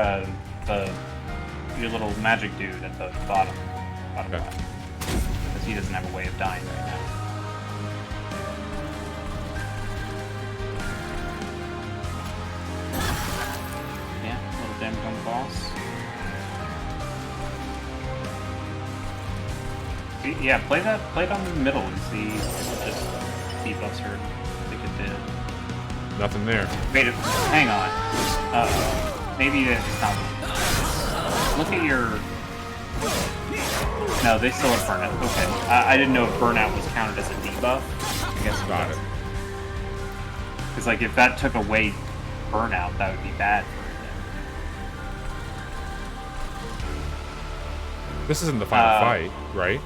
Speaker 2: little magic dude at the bottom
Speaker 1: Okay.
Speaker 2: left, because he doesn't have a way of dying right now. Yeah, a little damage on the boss. Yeah, play it on the middle and see if it just debuffs her like it did.
Speaker 1: Nothing there.
Speaker 2: Wait, hang on. Maybe it's not. Look at your. No, they still have burnout. Okay, I didn't know if burnout was counted as a debuff. I guess
Speaker 1: Got it.
Speaker 2: Because like if that took away burnout, that would be bad for her.
Speaker 1: This isn't the final fight, right?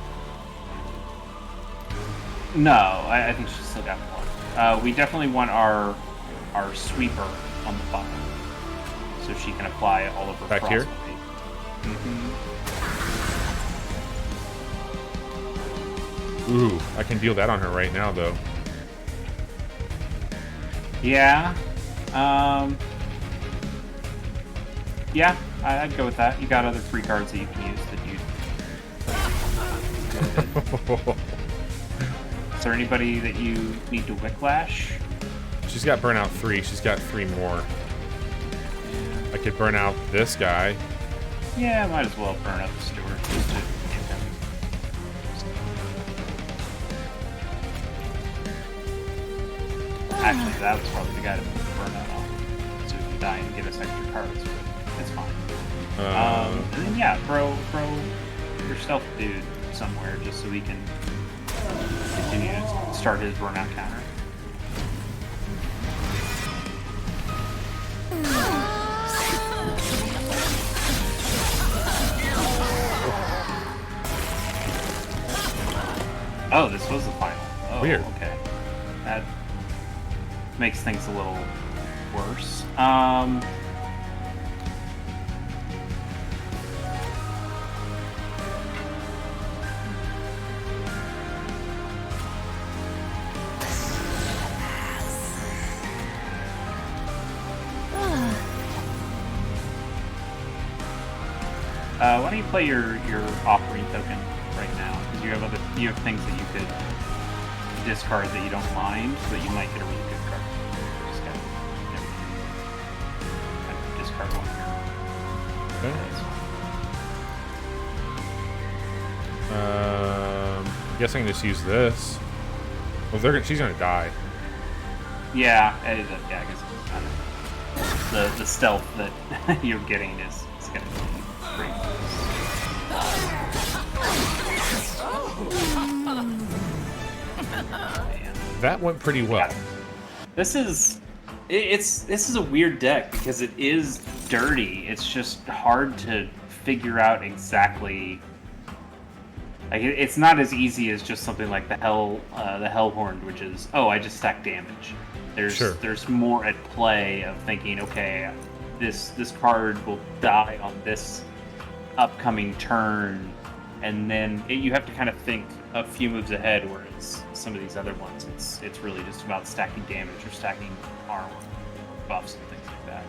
Speaker 2: No, I think she's still got one. We definitely want our sweeper on the bottom, so she can apply all of her
Speaker 1: Back here?
Speaker 2: frostbite. Mm-hmm.
Speaker 1: Ooh, I can deal that on her right now, though.
Speaker 2: Yeah. Yeah, I'd go with that. You got other free cards that you can use that you. Is there anybody that you need to Wicklash?
Speaker 1: She's got burnout 3. She's got 3 more. I could burn out this guy.
Speaker 2: Yeah, might as well burn up the steward just to give him. Actually, that was probably the guy to put the burnout on, so he can die and give us extra cards. But it's fine. And then yeah, throw your stealth dude somewhere just so he can continue to start his burnout counter. Oh, this was the final. Oh,
Speaker 1: Weird.
Speaker 2: Okay. That makes things a little worse. Why don't you play your offering token right now? Because you have things that you could discard that you don't mind, but you might get a really good card. Just gotta discard one here.
Speaker 1: Okay. I guess I can just use this. Well, she's gonna die.
Speaker 2: Yeah, I guess I don't know. The stealth that you're getting is gonna be great.
Speaker 1: That went pretty well.
Speaker 2: This is a weird deck because it is dirty. It's just hard to figure out exactly. Like it's not as easy as just something like the Hellhorn, which is I just stack damage. There's more at play of thinking, okay, this card will die on this upcoming turn, and then you have to kind of think a few moves ahead, whereas some of these other ones, it's really just about stacking damage or stacking armor, buffs, and things like that.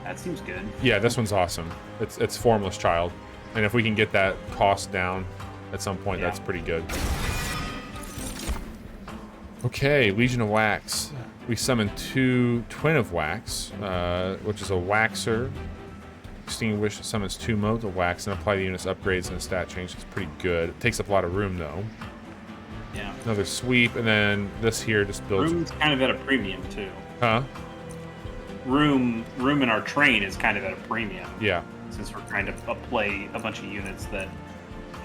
Speaker 2: That seems good.
Speaker 1: Yeah, this one's awesome. It's Formless Child, and if we can get that cost down at some point, that's pretty good. Okay, Legion of Wax. We summon 2 Twin of Wax, which is a Waxer. Extinguish summons 2 modes of wax and apply the unit's upgrades and a stat change. It's pretty good. It takes up a lot of room though.
Speaker 2: Yeah.
Speaker 1: Another sweep, and then this here just builds.
Speaker 2: Room's kind of at a premium too.
Speaker 1: Huh?
Speaker 2: Room in our train is kind of at a premium.
Speaker 1: Yeah.
Speaker 2: Since we're trying to play a bunch of units that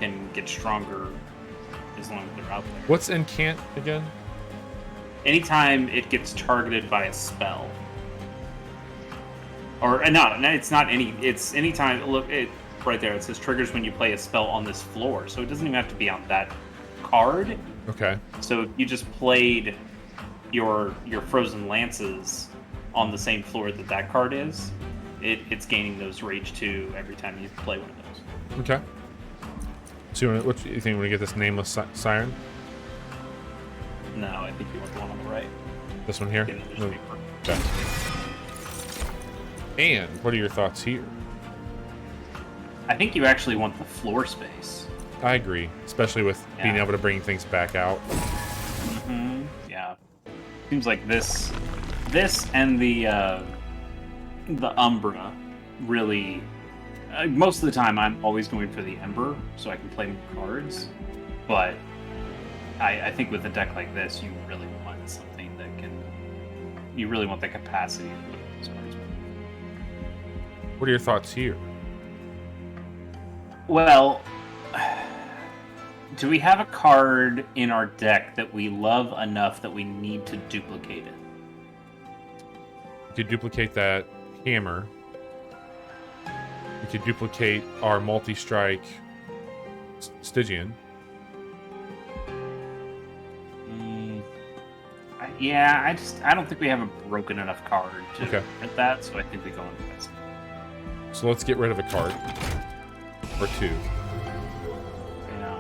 Speaker 2: can get stronger as long as they're out there.
Speaker 1: What's Incant again?
Speaker 2: Anytime it gets targeted by a spell. or no, it's not any. It's anytime. Look, it right there. It says triggers when you play a spell on this floor. So it doesn't even have to be on that card.
Speaker 1: Okay.
Speaker 2: So if you just played your Frozen Lances on the same floor that that card is, it's gaining those Rage 2 every time you play one of those.
Speaker 1: Okay. So what do you think? We get this nameless siren?
Speaker 2: No, I think you want the one on the right.
Speaker 1: This one here?
Speaker 2: Get another
Speaker 1: No.
Speaker 2: sweeper.
Speaker 1: Okay. And what are your thoughts here?
Speaker 2: I think you actually want the floor space.
Speaker 1: I agree, especially with being
Speaker 2: Yeah.
Speaker 1: able to bring things back out.
Speaker 2: Yeah. Seems like this and the Umbra really. Most of the time, I'm always going for the Ember so I can play more cards. But I think with a deck like this, you really want something that can. You really want the capacity to put those cards.
Speaker 1: What are your thoughts here?
Speaker 2: Well, do we have a card in our deck that we love enough that we need to duplicate it?
Speaker 1: We could duplicate that hammer. We could duplicate our multi-strike Stygian.
Speaker 2: Yeah, I don't think we have a broken enough card to
Speaker 1: Okay.
Speaker 2: print that, so I think we go on this.
Speaker 1: So let's get rid of a card. Or two.
Speaker 2: Yeah.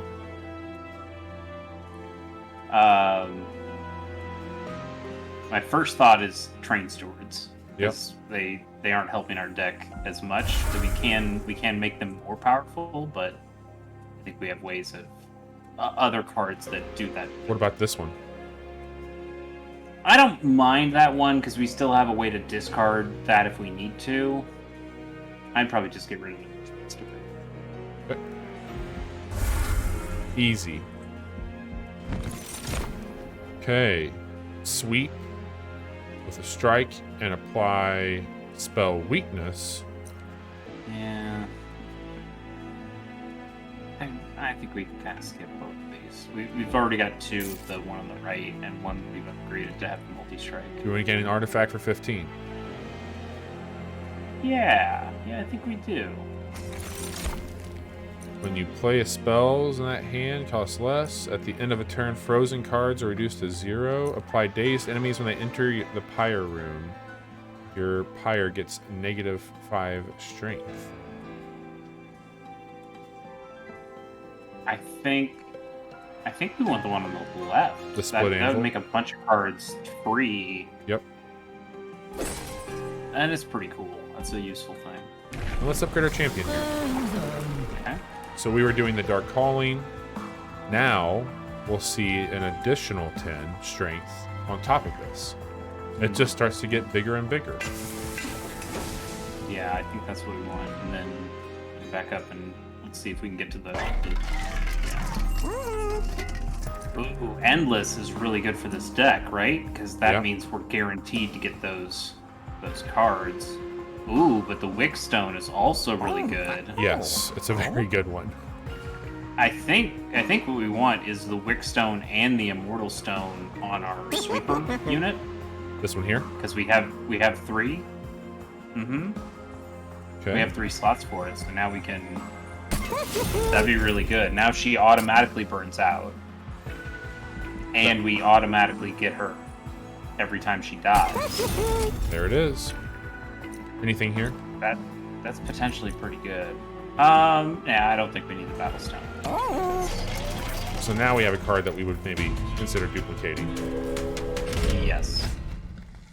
Speaker 2: My first thought is Train Stewards.
Speaker 1: Yep.
Speaker 2: Because they aren't helping our deck as much. So we can make them more powerful, but I think we have ways of other cards that do that.
Speaker 1: What about this one?
Speaker 2: I don't mind that one because we still have a way to discard that if we need to. I'd probably just get rid of it.
Speaker 1: Easy. Okay. Sweep with a strike and apply spell weakness.
Speaker 2: Yeah. I think we can kind of skip both of these. We've already got two, the one on the right, and one we've upgraded to have the multi-strike.
Speaker 1: Do you want to get an artifact for 15?
Speaker 2: Yeah, I think we do.
Speaker 1: When you play a spells in that hand, cost less. At the end of a turn, frozen cards are reduced to 0. Apply dazed enemies when they enter the pyre room. Your pyre gets -5 strength.
Speaker 2: I think we want the one on the left.
Speaker 1: The split
Speaker 2: that
Speaker 1: anvil?
Speaker 2: would make a bunch of cards free.
Speaker 1: Yep.
Speaker 2: And it's pretty cool. That's a useful thing.
Speaker 1: And let's upgrade our champion here.
Speaker 2: Okay.
Speaker 1: So we were doing the Dark Calling. Now we'll see an additional 10 strength on top of this. It just starts to get bigger and bigger.
Speaker 2: Yeah, I think that's what we want. And then back up and let's see if we can get to the yeah. Ooh, Endless is really good for this deck, right? Because that
Speaker 1: Yeah.
Speaker 2: means we're guaranteed to get those cards. Ooh, but the Wickstone is also really good.
Speaker 1: Yes, it's a very good one.
Speaker 2: I think what we want is the Wickstone and the Immortal Stone on our sweeper unit
Speaker 1: This one here?
Speaker 2: because we have 3. Mm-hmm.
Speaker 1: Okay.
Speaker 2: We have 3 slots for it, so now we can. That'd be really good. Now she automatically burns out, and we automatically get her every time she dies.
Speaker 1: There it is. Anything here?
Speaker 2: That's potentially pretty good. Yeah, I don't think we need the Battle Stone.
Speaker 1: So now we have a card that we would maybe consider duplicating.
Speaker 2: Yes.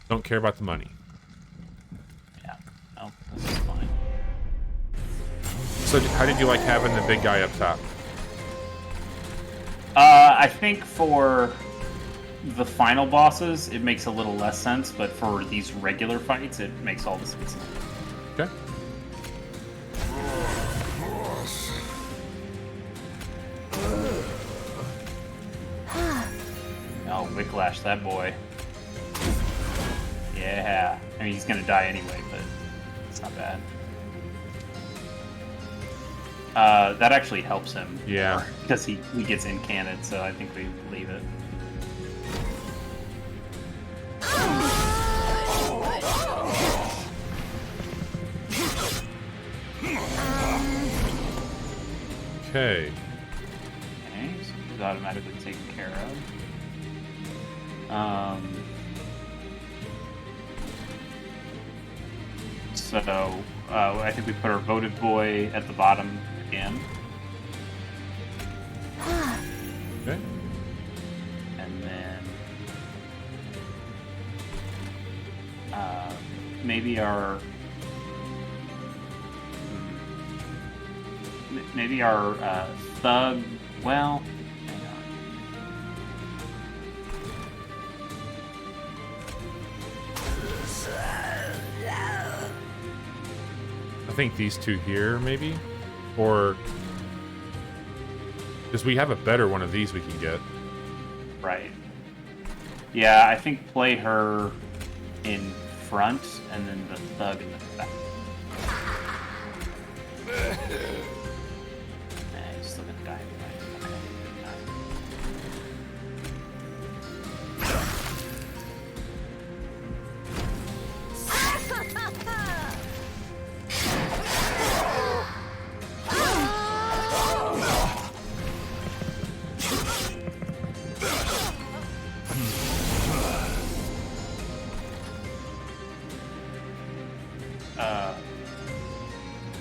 Speaker 1: Don't care about the money.
Speaker 2: Yeah. Oh, this is fine.
Speaker 1: So how did you like having the big guy up top?
Speaker 2: I think for the final bosses, it makes a little less sense, but for these regular fights, it makes all the sense.
Speaker 1: Okay.
Speaker 2: Oh, Wicklash, that boy. Yeah. I mean, he's gonna die anyway, but it's not bad. That actually helps him.
Speaker 1: Yeah.
Speaker 2: Because he gets incanted, so I think we leave it.
Speaker 1: Okay.
Speaker 2: Okay, so he's automatically taken care of. So I think we put our voted boy at the bottom again,
Speaker 1: Okay.
Speaker 2: and then maybe our thug. Well, hang on.
Speaker 1: I think these two here, maybe? Or... Because we have a better one of these we can get.
Speaker 2: Right. Yeah, I think play her in front and then the thug in the back. He's still gonna die anyway. Okay.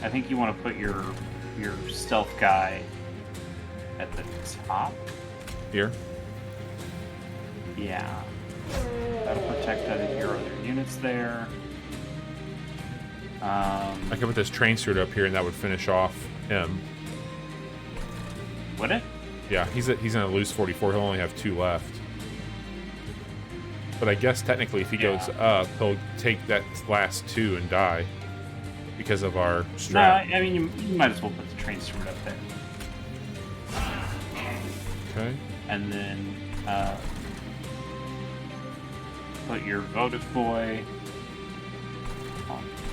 Speaker 2: I think you want to put your stealth guy at the top.
Speaker 1: Here.
Speaker 2: Yeah. That'll protect your other units there.
Speaker 1: I could put this train suit up here and that would finish off him.
Speaker 2: Would it?
Speaker 1: Yeah, he's gonna lose 44. He'll only have 2 left. But I guess technically if he goes up, he'll take that last 2 and die. Because of our
Speaker 2: No,
Speaker 1: strap.
Speaker 2: I mean, you might as well put the train suit up there.
Speaker 1: Okay.
Speaker 2: And then put your votive boy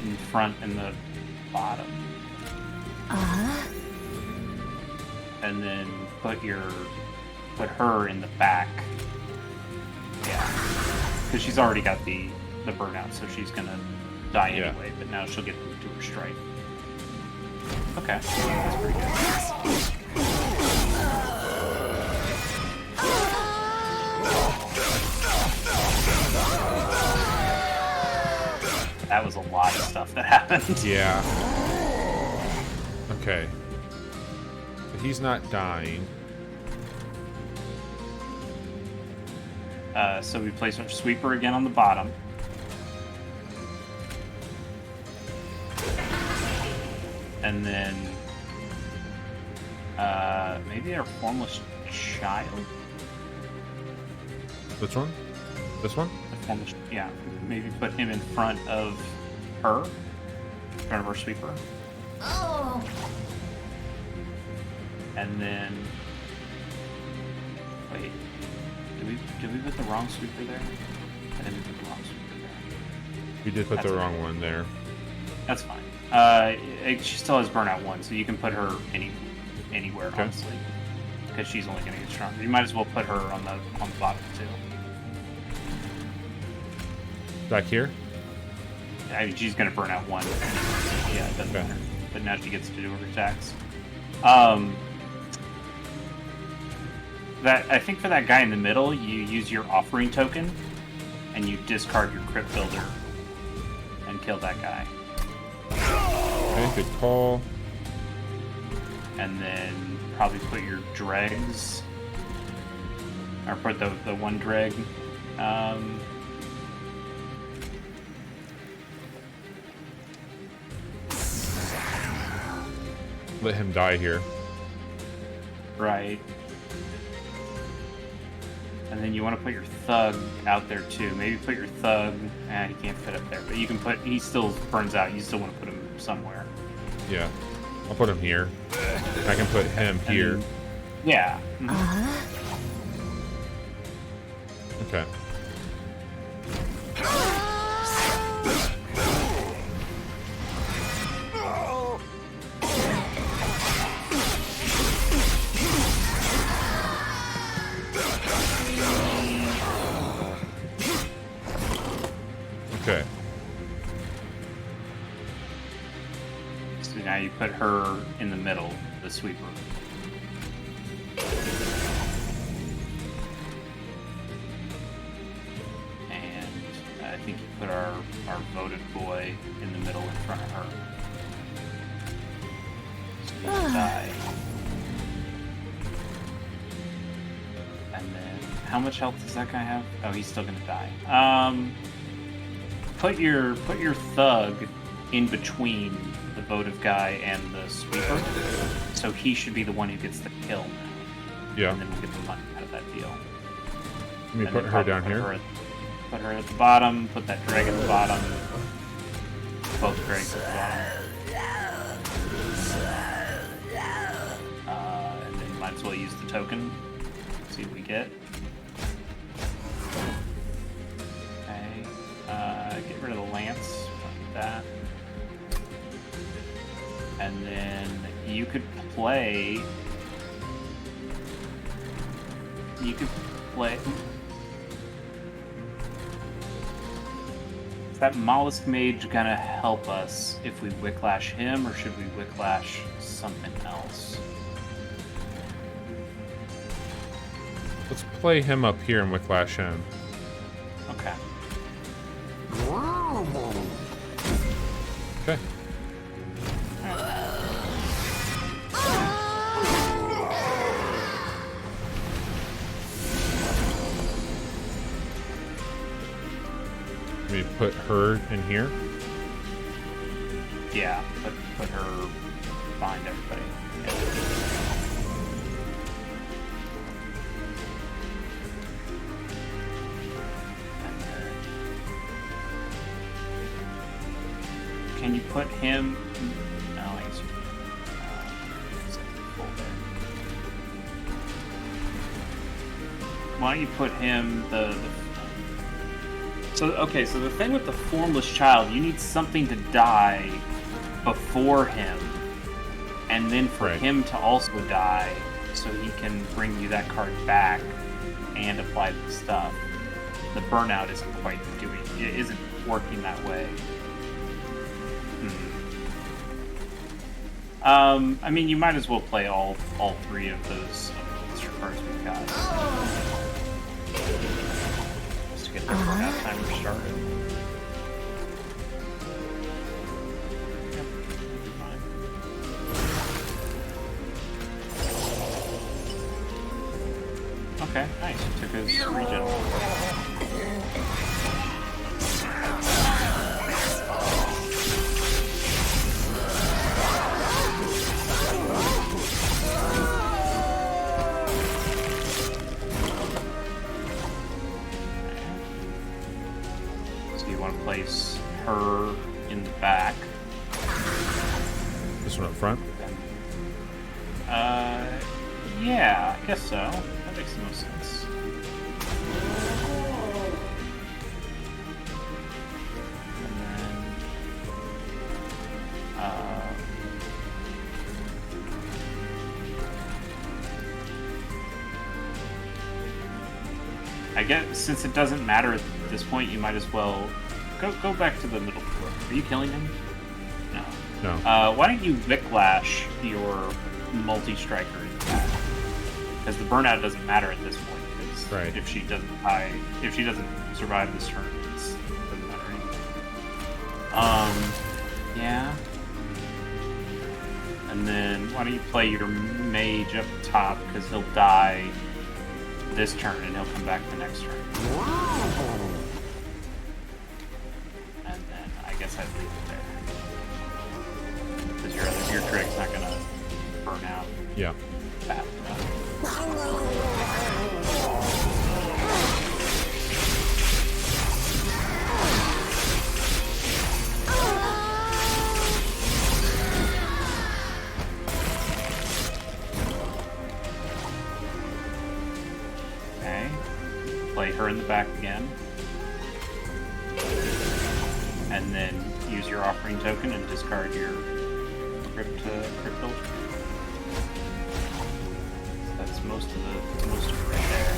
Speaker 2: in front and the bottom. And then put her in the back. Yeah. Because she's already got the burnout, so she's gonna die anyway, but now she'll get to her strike. Okay, that's pretty good. That was a lot of stuff that happened.
Speaker 1: Yeah. Okay. So he's not dying.
Speaker 2: So we place our sweeper again on the bottom. And then maybe our formless child.
Speaker 1: Which one? This one?
Speaker 2: Yeah, maybe put him in front of her, in front of our sweeper.
Speaker 3: Oh.
Speaker 2: And then wait, did we put the wrong sweeper there? I didn't put the wrong sweeper there.
Speaker 1: We did put
Speaker 2: That's
Speaker 1: the
Speaker 2: okay.
Speaker 1: wrong one there.
Speaker 2: That's fine. She still has burnout 1, so you can put her anywhere,
Speaker 1: Okay.
Speaker 2: honestly, because she's only going to get stronger. You might as well put her on the bottom too.
Speaker 1: Back here?
Speaker 2: I mean, she's going to burn out 1. Yeah, it doesn't
Speaker 1: Okay.
Speaker 2: matter. But now she gets to do her attacks. I think for that guy in the middle, you use your offering token, and you discard your crypt builder, and kill that guy.
Speaker 1: Okay, good call.
Speaker 2: And then probably put your dregs, or put the one dreg.
Speaker 1: Let him die here.
Speaker 2: Right. And then you want to put your thug out there too. Maybe put your thug. He can't fit up there, but you can put. He still burns out. You still want to put him somewhere.
Speaker 1: Yeah. I'll put him here. I can put him here.
Speaker 2: And, yeah.
Speaker 1: Okay. Okay.
Speaker 2: So now you put her in the middle, the sweeper. voted boy in the middle in front of her. So he's gonna die. And then, how much health does that guy have? Oh, he's still gonna die. Put your thug in between the votive guy and the sweeper, so he should be the one who gets the kill now.
Speaker 1: Yeah.
Speaker 2: And then we'll get the money out of that deal.
Speaker 1: Let me
Speaker 2: And
Speaker 1: put
Speaker 2: then
Speaker 1: her
Speaker 2: probably
Speaker 1: down here.
Speaker 2: Put her at the bottom. Put that drag at the bottom. Both drags at the bottom. And then might as well use the token. See what we get. Okay. Get rid of the lance. Like that. And then you could play. You could play. Is that mollusk mage gonna help us if we whiplash him, or should we whiplash something else?
Speaker 1: Let's play him up here and whiplash him.
Speaker 2: Okay.
Speaker 1: Okay. Let me put her in here.
Speaker 2: Yeah, put her behind everybody. Can you put him? No, I guess you why don't you put him So the thing with the formless child, you need something to die before him, and then for
Speaker 1: Right.
Speaker 2: him to also die, so he can bring you that card back and apply the stuff. The burnout isn't working that way. I mean, you might as well play all three of those extra cards we've got. Just to get the burnout timer started. Yep, fine. Okay, nice. You took his regen. Place her in the back.
Speaker 1: This one up front.
Speaker 2: Yeah, I guess so. That makes the most sense. And then, I guess since it doesn't matter at this point, you might as well go back to the middle floor. Are you killing him? No.
Speaker 1: No.
Speaker 2: Why don't you Vicklash your multi-striker in the back? Because the burnout doesn't matter at this point. Because
Speaker 1: Right.
Speaker 2: if she doesn't survive this turn, it doesn't matter anymore. Yeah. And then why don't you play your mage up top, because he'll die this turn and he'll come back the next turn. And then I guess I'd leave it there. Because your trig's not gonna burn out
Speaker 1: Yeah.
Speaker 2: fast enough. Okay. Play her in the back again. And then use your offering token and discard your crypt filter. That's most of it right there.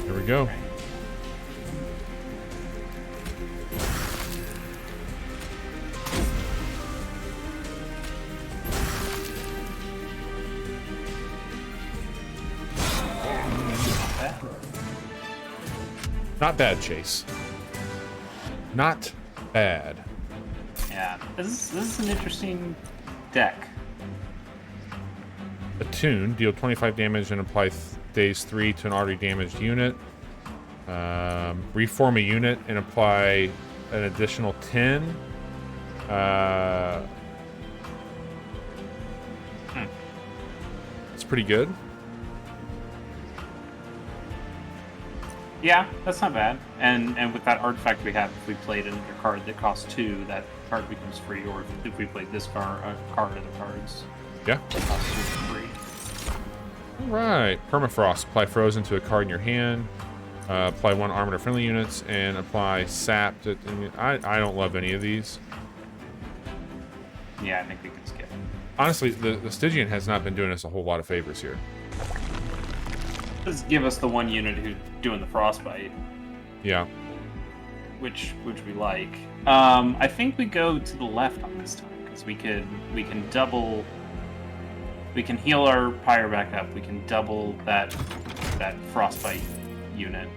Speaker 1: There we go. Not bad, Chase. Not bad.
Speaker 2: Yeah, this is an interesting deck.
Speaker 1: Attune, deal 25 damage and apply phase 3 to an already damaged unit. Reform a unit and apply an additional 10. It's pretty good.
Speaker 2: Yeah, that's not bad. And with that artifact we have, if we played another card that costs 2, that card becomes free. Or if we played this card of the cards,
Speaker 1: Yeah.
Speaker 2: that costs 2 for free.
Speaker 1: All right. Permafrost. Apply frozen to a card in your hand. Apply 1 armor to friendly units and apply sap. I don't love any of these.
Speaker 2: Yeah, I think we can skip.
Speaker 1: Honestly, the Stygian has not been doing us a whole lot of favors here.
Speaker 2: Just give us the one unit who's doing the frostbite,
Speaker 1: Yeah.
Speaker 2: which we like. I think we go to the left on this time because we can double. We can heal our pyre back up. We can double that frostbite unit.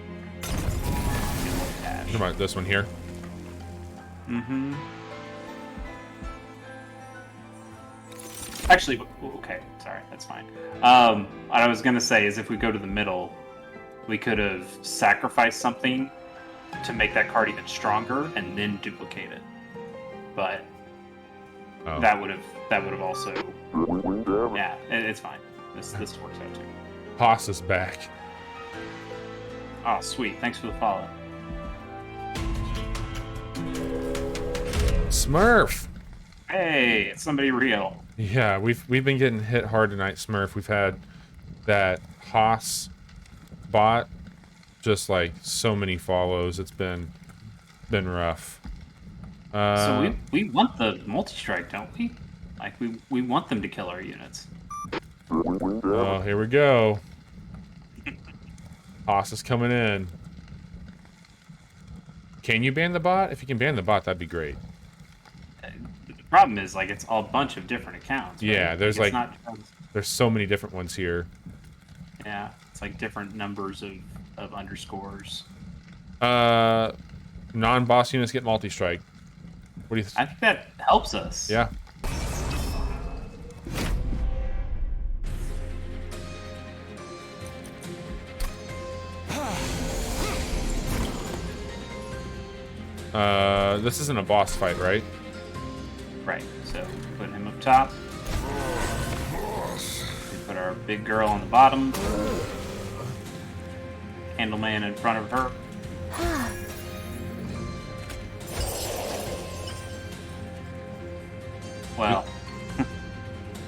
Speaker 1: What about this one here?
Speaker 2: Mm-hmm. Actually, okay, sorry, that's fine. What I was gonna say is if we go to the middle, we could have sacrificed something to make that card even stronger and then duplicate it. But that would have also, yeah, it's fine. This works out too.
Speaker 1: Haas is back.
Speaker 2: Oh, sweet. Thanks for the follow.
Speaker 1: Smurf.
Speaker 2: Hey, it's somebody real.
Speaker 1: Yeah, we've been getting hit hard tonight, Smurf. We've had that Haas bot, just like so many follows. It's been rough.
Speaker 2: So we want the multi-strike, don't we? Like we want them to kill our units.
Speaker 1: Oh, here we go. Haas is coming in. Can you ban the bot? If you can ban the bot, that'd be great.
Speaker 2: The problem is, like, it's all a bunch of different accounts. Right?
Speaker 1: Yeah, there's
Speaker 2: it's
Speaker 1: like there's so many different ones here.
Speaker 2: Yeah, it's like different numbers of underscores.
Speaker 1: Non-boss units get multi-strike. What do you
Speaker 2: I think that helps us.
Speaker 1: Yeah. This isn't a boss fight, right?
Speaker 2: Right. So put him up top. We put our big girl on the bottom. Candleman in front of her. Well,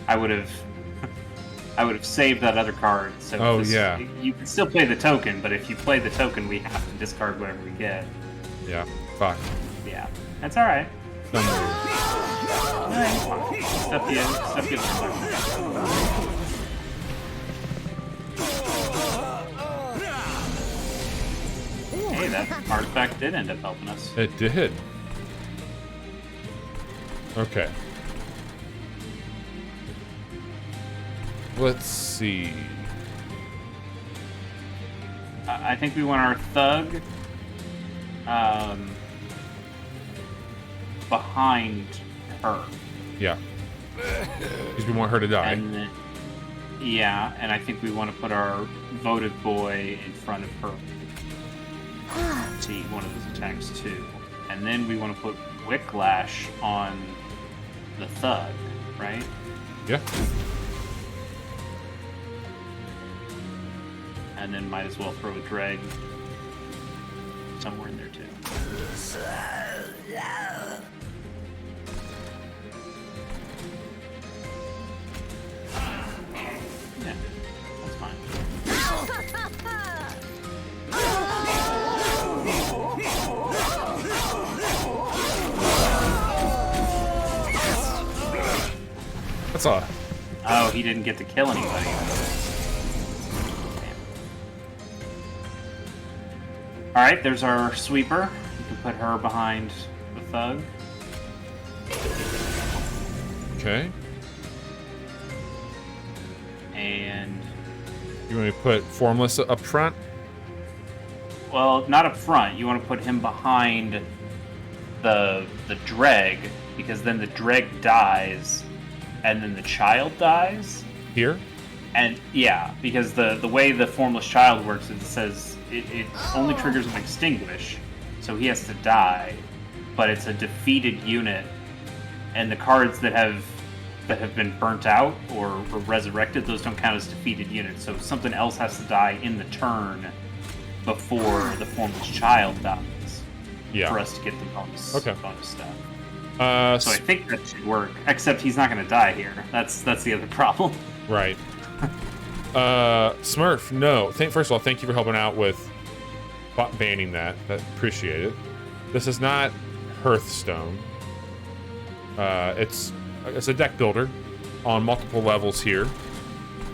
Speaker 2: I would have saved that other card. So
Speaker 1: yeah.
Speaker 2: You can still play the token, but if you play the token, we have to discard whatever we get.
Speaker 1: Yeah. Fuck.
Speaker 2: Yeah, that's all right.
Speaker 1: Don't move.
Speaker 2: Stuff you. Hey, that artifact did end up helping us.
Speaker 1: It did. Okay. Let's see.
Speaker 2: I think we want our thug behind her.
Speaker 1: Yeah. Because we want her to die.
Speaker 2: And yeah, and I think we want to put our votive boy in front of her. See one of those attacks too. And then we want to put Wicklash on the thug, right?
Speaker 1: Yeah.
Speaker 2: And then might as well throw a drag somewhere in there too. Yeah, that's fine.
Speaker 1: That's all.
Speaker 2: Oh, he didn't get to kill anybody. Alright, there's our sweeper. You can put her behind the thug.
Speaker 1: Okay.
Speaker 2: And,
Speaker 1: You want me to put Formless up front?
Speaker 2: well, not up front. You want to put him behind the dreg, because then the dreg dies, and then the child dies.
Speaker 1: Here?
Speaker 2: And yeah, because the way the formless child works is it says it only triggers an extinguish, so he has to die, but it's a defeated unit, and the cards that have been burnt out or resurrected, those don't count as defeated units. So something else has to die in the turn before the formless child dies.
Speaker 1: Yeah.
Speaker 2: For us to get the bonus stuff. So I think that should work. Except he's not going to die here. That's the other problem.
Speaker 1: Right. Smurf, no. First of all, thank you for helping out with banning that. Appreciate it. This is not Hearthstone. It's a deck builder on multiple levels here.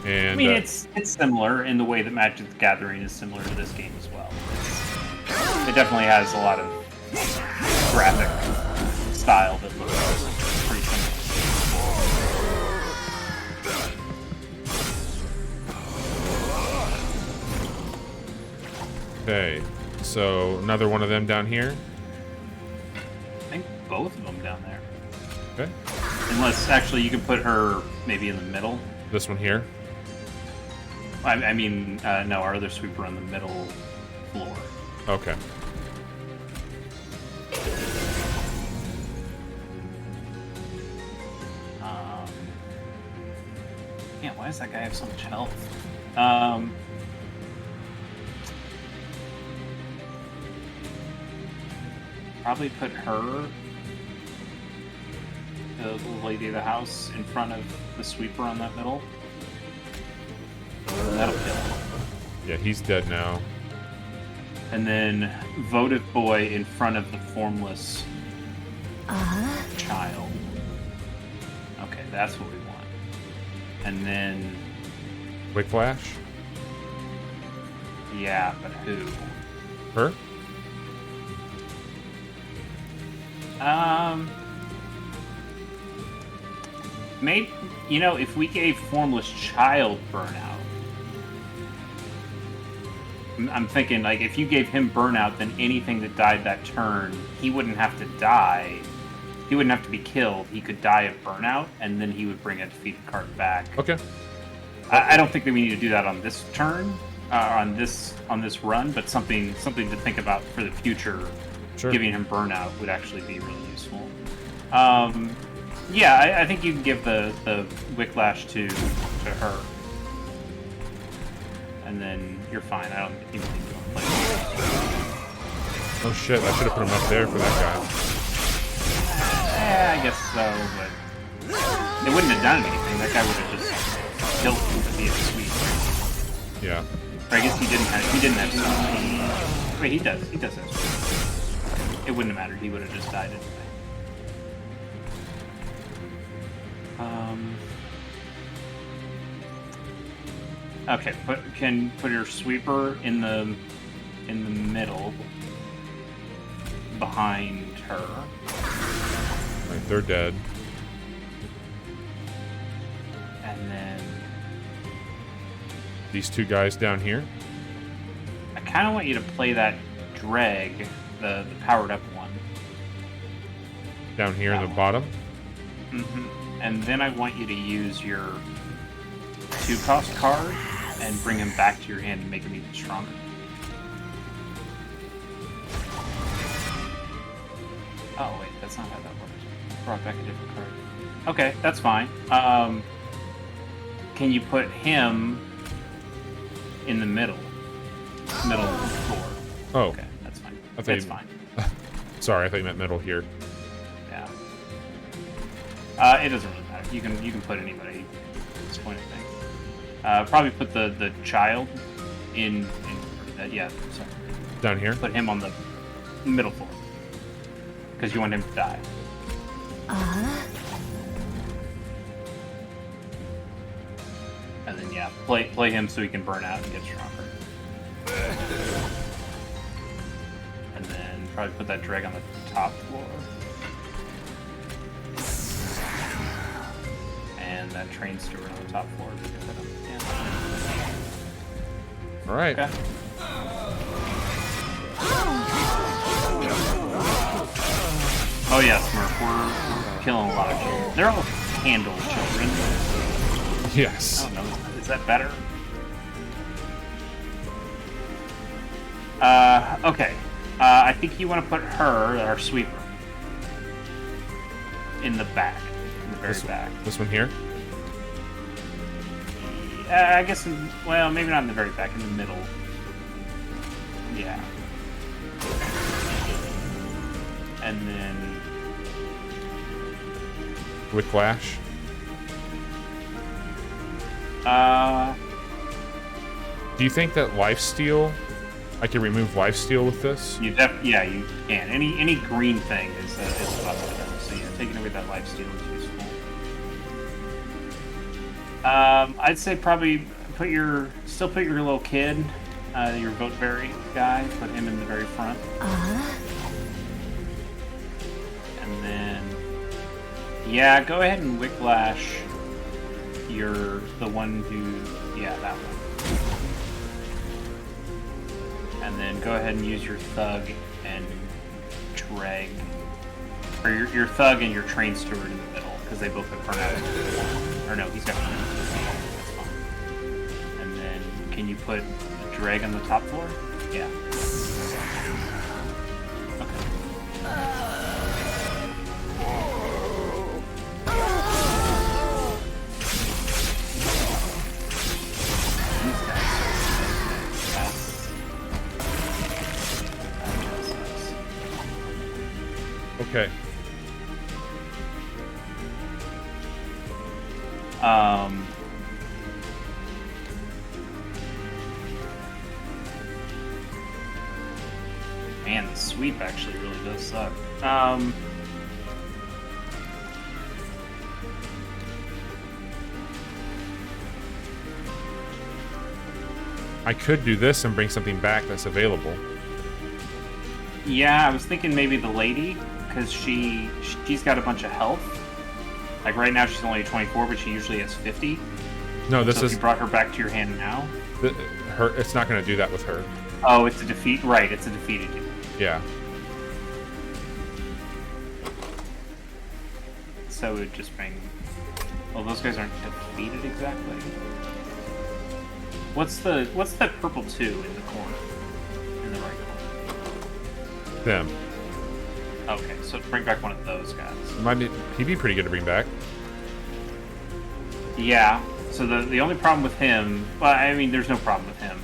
Speaker 1: And
Speaker 2: I mean, it's similar in the way that Magic the Gathering is similar to this game as well. It definitely has a lot of graphic style that looks pretty similar.
Speaker 1: Okay, so another one of them down here.
Speaker 2: I think both of them down there.
Speaker 1: Okay.
Speaker 2: Unless, actually, you can put her maybe in the middle.
Speaker 1: This one here.
Speaker 2: I mean, no, our other sweeper on the middle floor.
Speaker 1: Okay.
Speaker 2: Yeah, why does that guy have so much health? Probably put her, the lady of the house, in front of the sweeper on that middle. That'll kill him.
Speaker 1: Yeah, he's dead now.
Speaker 2: And then votive boy in front of the formless child. Okay, that's what we want. And then,
Speaker 1: Quick flash.
Speaker 2: yeah, but who?
Speaker 1: Her.
Speaker 2: Maybe, you know, if we gave formless child burnout, I'm thinking, like, if you gave him burnout, then anything that died that turn, he wouldn't have to die. He wouldn't have to be killed. He could die of burnout, and then he would bring a defeated card back.
Speaker 1: Okay.
Speaker 2: I don't think that we need to do that on this turn, on this run, but something to think about for the future.
Speaker 1: Sure.
Speaker 2: Giving him burnout would actually be really useful. Yeah, I think you can give the Wicklash to her. And then you're fine. I don't even think you want to play it.
Speaker 1: Oh shit, I should have put him up there for that guy.
Speaker 2: I guess so, but it wouldn't have done anything. That guy would have just killed him to be a sweep.
Speaker 1: Yeah.
Speaker 2: Or I guess he didn't have sweep. Wait, he does have sweep. It wouldn't have mattered. He would have just died anyway. Okay, put your sweeper in the middle behind her.
Speaker 1: Right, they're dead.
Speaker 2: And then
Speaker 1: These two guys down here.
Speaker 2: I kind of want you to play that dreg, the powered up one.
Speaker 1: Down here in the bottom.
Speaker 2: And then I want you to use your 2-cost card and bring him back to your hand and make him even stronger. Oh wait, that's not how that works. Brought back a different card. Okay, that's fine. Can you put him in the middle floor?
Speaker 1: Oh.
Speaker 2: Okay, that's fine.
Speaker 1: I thought
Speaker 2: That's
Speaker 1: you-
Speaker 2: fine.
Speaker 1: Sorry, I thought you meant middle here.
Speaker 2: Yeah. It doesn't really matter. You can put anybody at this point, I think. Probably put the child in yeah, sorry.
Speaker 1: Down here.
Speaker 2: Put him on the middle floor. Because you want him to die. And then yeah, play him so he can burn out and get stronger. And then probably put that drag on the top floor. And that train steward on the top floor. Yeah.
Speaker 1: All right.
Speaker 2: Okay. Oh yeah, Smurf, we're killing a lot of children. They're all handled children.
Speaker 1: Yes.
Speaker 2: I don't know, is that better? Okay. I think you want to put her, our sweeper, in the back. In the very back.
Speaker 1: This one here?
Speaker 2: I guess, well, maybe not in the very back, in the middle. Yeah. And then...
Speaker 1: Whiplash? Do you think that lifesteal, I can remove lifesteal with this?
Speaker 2: Yeah, you can. Any green thing is a plus to them. So yeah, taking away that lifesteal is useful. I'd say probably still put your little kid, your Voteberry guy, put him in the very front. And then, yeah, go ahead and Whiplash the one who, yeah, that one. And then go ahead and use your Thug and Dreg, or your Thug and your Train Steward in the middle, because they both have burnout. Or no, he's got burnout. That's fine. And then, can you put the Dreg on the top floor? Yeah.
Speaker 1: Okay.
Speaker 2: Man, the sweep actually really does suck.
Speaker 1: I could do this and bring something back that's available.
Speaker 2: Yeah, I was thinking maybe the lady, because she's got a bunch of health. Like right now she's only 24, but she usually has 50.
Speaker 1: No, this
Speaker 2: so
Speaker 1: is...
Speaker 2: if you brought her back to your hand now?
Speaker 1: It's not going to do that with her.
Speaker 2: Oh, it's a defeat? Right, it's a defeated unit.
Speaker 1: Yeah.
Speaker 2: So it would just bring... Well, those guys aren't defeated exactly. What's that purple 2 in the corner? In the right corner?
Speaker 1: Them.
Speaker 2: Okay, so bring back one of those guys.
Speaker 1: He'd be pretty good to bring back.
Speaker 2: Yeah, so the only problem with him... Well, I mean, there's no problem with him.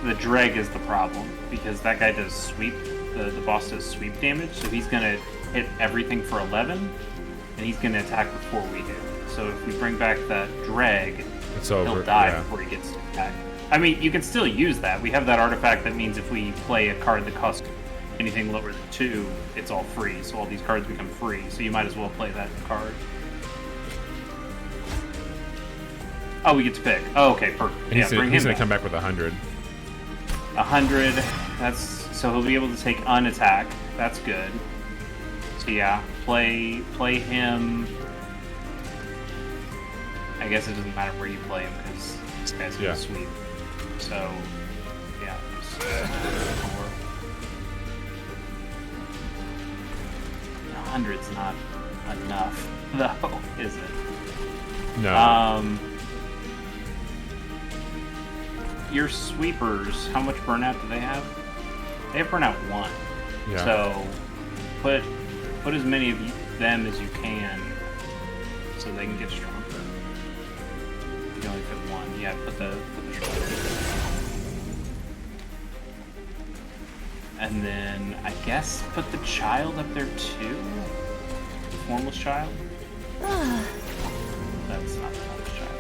Speaker 2: The Dreg is the problem, because that guy does sweep. The boss does sweep damage, so he's going to hit everything for 11, and he's going to attack before we hit. So if we bring back that Dreg,
Speaker 1: it's over.
Speaker 2: He'll die
Speaker 1: yeah.
Speaker 2: before he gets to attack. I mean, you can still use that. We have that artifact that means if we play a card that costs anything lower than 2, it's all free. So all these cards become free. So you might as well play that card. Oh, we get to pick. Oh, okay, perfect.
Speaker 1: And
Speaker 2: yeah, bring him
Speaker 1: he's gonna
Speaker 2: back.
Speaker 1: come back with 100.
Speaker 2: 100. So he'll be able to take unattack. That's good. So yeah, play him. I guess it doesn't matter where you play him because this guy's gonna sweep. So yeah. 100's not enough, though, is it?
Speaker 1: No.
Speaker 2: Your sweepers, how much burnout do they have? They have burnout 1.
Speaker 1: Yeah.
Speaker 2: So put as many of them as you can so they can get stronger. You only fit 1. Yeah, put the and then I guess put the child up there too. The formless child. That's not the formless child.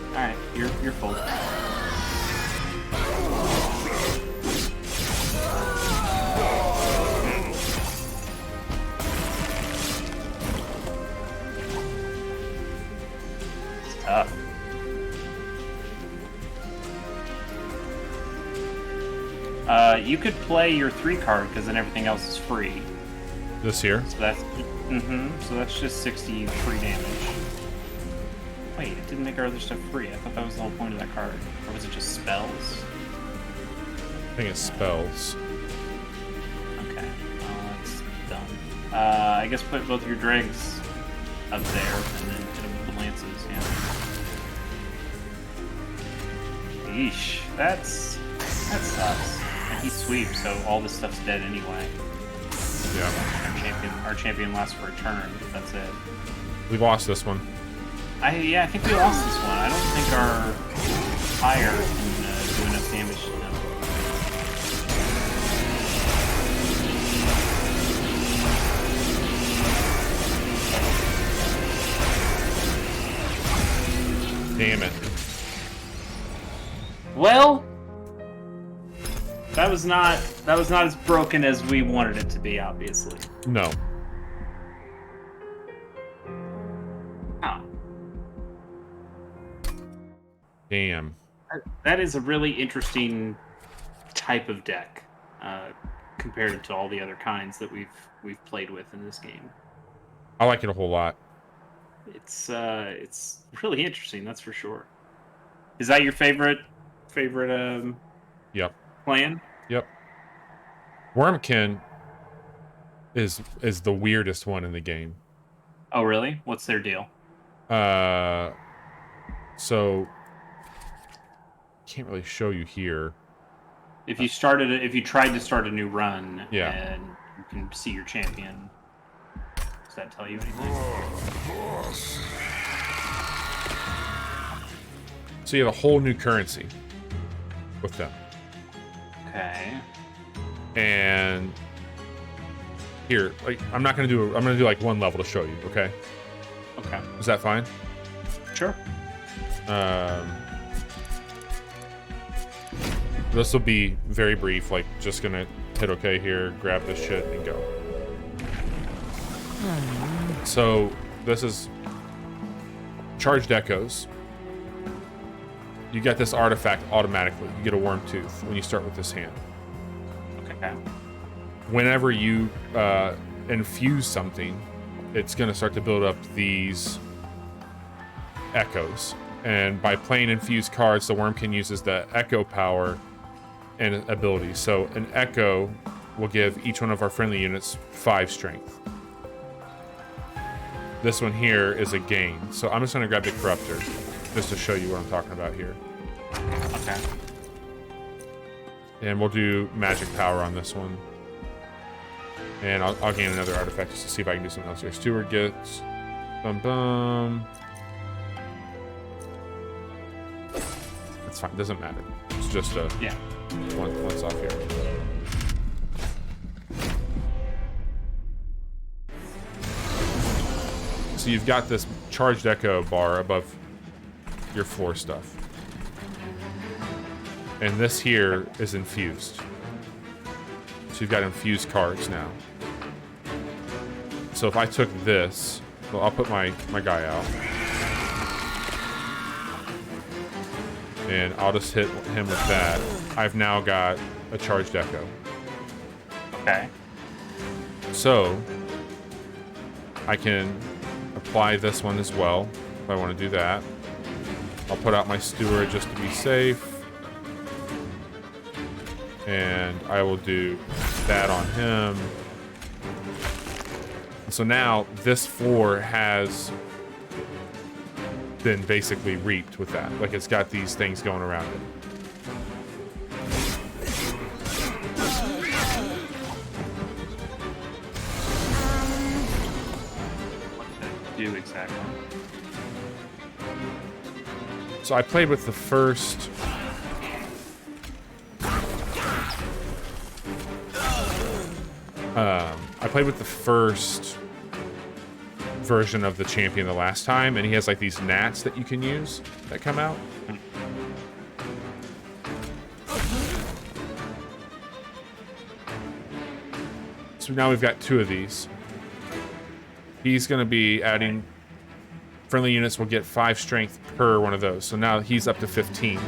Speaker 2: All right, you're full. It's tough. You could play your 3 card because then everything else is free.
Speaker 1: This here?
Speaker 2: So that's So that's just 60 free damage. Wait, it didn't make our other stuff free. I thought that was the whole point of that card. Or was it just spells?
Speaker 1: I think it's spells.
Speaker 2: Okay, well, that's done. I guess put both your dregs up there, and then hit them with the lances, yeah. Yeesh, that sucks. And he sweeps, so all this stuff's dead anyway.
Speaker 1: Yeah.
Speaker 2: Our champion lasts for a turn, but that's it.
Speaker 1: We lost this one.
Speaker 2: Yeah, I think we lost this one. I don't think our fire can do enough damage to them.
Speaker 1: Damn it.
Speaker 2: Well, that was not as broken as we wanted it to be, obviously.
Speaker 1: No.
Speaker 2: Oh,
Speaker 1: Damn.
Speaker 2: that is a really interesting type of deck compared to all the other kinds that we've played with in this game.
Speaker 1: I like it a whole lot.
Speaker 2: It's really interesting, that's for sure. Is that your favorite
Speaker 1: Yep.
Speaker 2: plan?
Speaker 1: Yep. Wormkin is the weirdest one in the game.
Speaker 2: Oh, really? What's their deal?
Speaker 1: So can't really show you here.
Speaker 2: If you tried to start a new run,
Speaker 1: Yeah.
Speaker 2: and you can see your champion, does that tell you anything?
Speaker 1: So you have a whole new currency with them.
Speaker 2: Okay.
Speaker 1: And here, like, I'm gonna do like one level to show you, okay?
Speaker 2: Okay.
Speaker 1: Is that fine?
Speaker 2: Sure.
Speaker 1: This will be very brief, like just gonna hit okay here, grab this shit and go. So this is charged echoes. You get this artifact automatically. You get a worm tooth when you start with this hand.
Speaker 2: Okay.
Speaker 1: Whenever you infuse something, it's going to start to build up these echoes. And by playing infused cards, the Wormkin uses the echo power and abilities. So an echo will give each one of our friendly units 5 strength. This one here is a gain. So I'm just going to grab the Corruptor just to show you what I'm talking about here.
Speaker 2: Okay.
Speaker 1: And we'll do magic power on this one. And I'll gain another artifact just to see if I can do something else here. Steward gets... Bum bum. It's fine. Doesn't matter. It's just a...
Speaker 2: Yeah.
Speaker 1: Once off here. So you've got this charged echo bar above your floor stuff. And this here is infused. So you've got infused cards now. So if I took this, well, I'll put my guy out. And I'll just hit him with that. I've now got a charged echo.
Speaker 2: Okay.
Speaker 1: So I can apply this one as well if I want to do that. I'll put out my steward just to be safe. And I will do that on him. So now this floor has been basically reaped with that. Like it's got these things going around it.
Speaker 2: What did it do exactly?
Speaker 1: So I played with the first... I played with the first version of the champion the last time, and he has like these gnats that you can use that come out. So now we've got 2 of these. He's going to be adding... Friendly units will get 5 strength per one of those. So now he's up to 15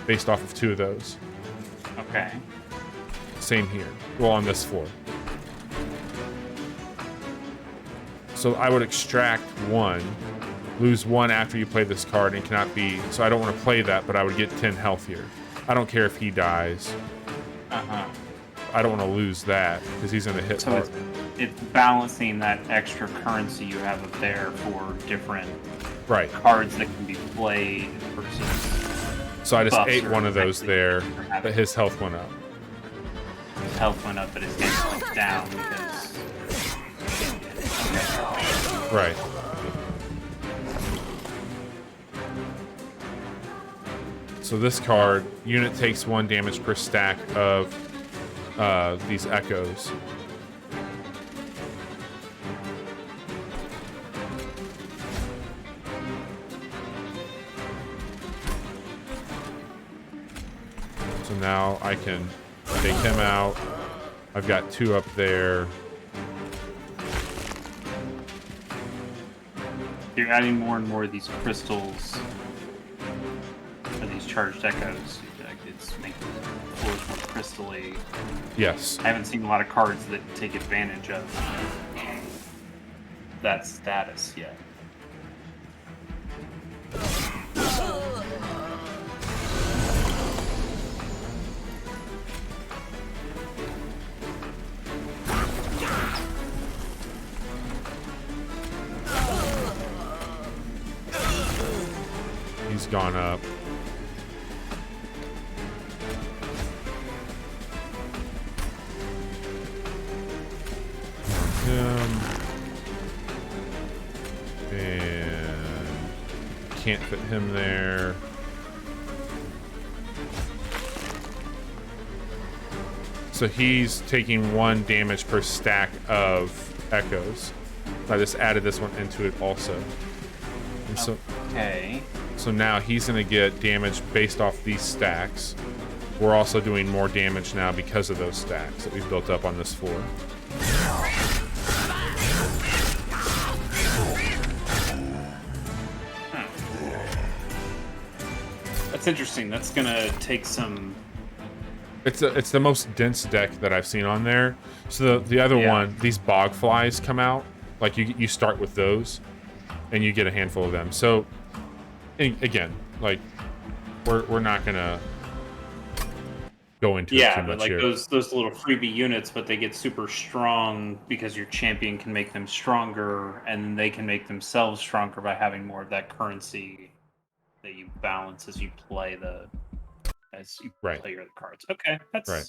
Speaker 1: based off of 2 of those.
Speaker 2: Okay.
Speaker 1: Same here. Well, on this floor. So I would extract 1, lose 1 after you play this card, and cannot be... So I don't want to play that, but I would get 10 health here. I don't care if he dies.
Speaker 2: Uh-huh.
Speaker 1: I don't want to lose that because he's going to hit
Speaker 2: So
Speaker 1: hard.
Speaker 2: it's balancing that extra currency you have up there for different
Speaker 1: Right.
Speaker 2: cards that can be played versus
Speaker 1: So I just
Speaker 2: buffs
Speaker 1: ate
Speaker 2: or
Speaker 1: one of those
Speaker 2: actually
Speaker 1: there,
Speaker 2: have
Speaker 1: but his health went up.
Speaker 2: his health went up, but his damage went down because. Okay.
Speaker 1: Right. So this card, unit takes 1 damage per stack of these echoes. So now I can take him out. I've got 2 up there.
Speaker 2: You're adding more and more of these crystals, or these charged echoes. Like it's making the floors more crystally.
Speaker 1: Yes.
Speaker 2: I haven't seen a lot of cards that take advantage of that status yet.
Speaker 1: He's gone up. Him. And can't fit him there. So he's taking 1 damage per stack of echoes. I just added this one into it also. And so
Speaker 2: Okay.
Speaker 1: So now he's going to get damage based off these stacks. We're also doing more damage now because of those stacks that we've built up on this floor.
Speaker 2: That's interesting. That's gonna take some.
Speaker 1: It's the most dense deck that I've seen on there. So the other
Speaker 2: Yeah.
Speaker 1: one, these bog flies come out. Like you start with those, and you get a handful of them. So again, like we're not gonna go into it
Speaker 2: Yeah,
Speaker 1: too
Speaker 2: but
Speaker 1: much
Speaker 2: like
Speaker 1: here.
Speaker 2: those little freebie units, but they get super strong because your champion can make them stronger, and then they can make themselves stronger by having more of that currency that you balance as you play
Speaker 1: Right.
Speaker 2: play your other cards. Okay, that's
Speaker 1: Right.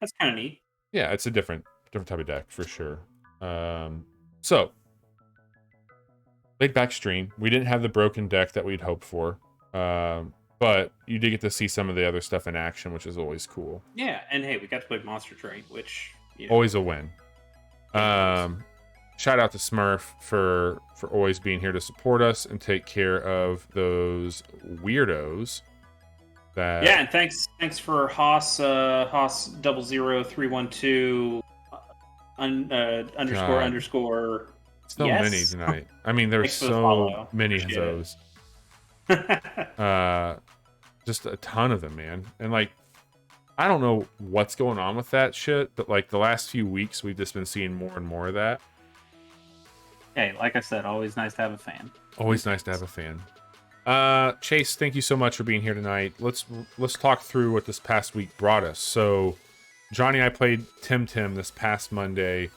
Speaker 2: that's kind of neat.
Speaker 1: Yeah, it's a different type of deck for sure. So laid back stream. We didn't have the broken deck that we'd hoped for, but you did get to see some of the other stuff in action, which is always cool.
Speaker 2: Yeah, and hey, we got to play Monster Train, which
Speaker 1: Always a win. Shout out to Smurf for always being here to support us and take care of those weirdos. That
Speaker 2: Yeah, and thanks for Haas 00312 underscore
Speaker 1: God.
Speaker 2: underscore.
Speaker 1: so
Speaker 2: yes.
Speaker 1: many tonight. I mean, there's
Speaker 2: Thanks for the
Speaker 1: so
Speaker 2: follow.
Speaker 1: many of
Speaker 2: Appreciate it.
Speaker 1: those. Just a ton of them, man. And like, I don't know what's going on with that shit, but like the last few weeks, we've just been seeing more and more of that.
Speaker 2: Hey, like I said, always nice to have a fan.
Speaker 1: Always nice to have a fan. Chase, thank you so much for being here tonight. Let's talk through what this past week brought us. So, Johnny and I played Tim this past Monday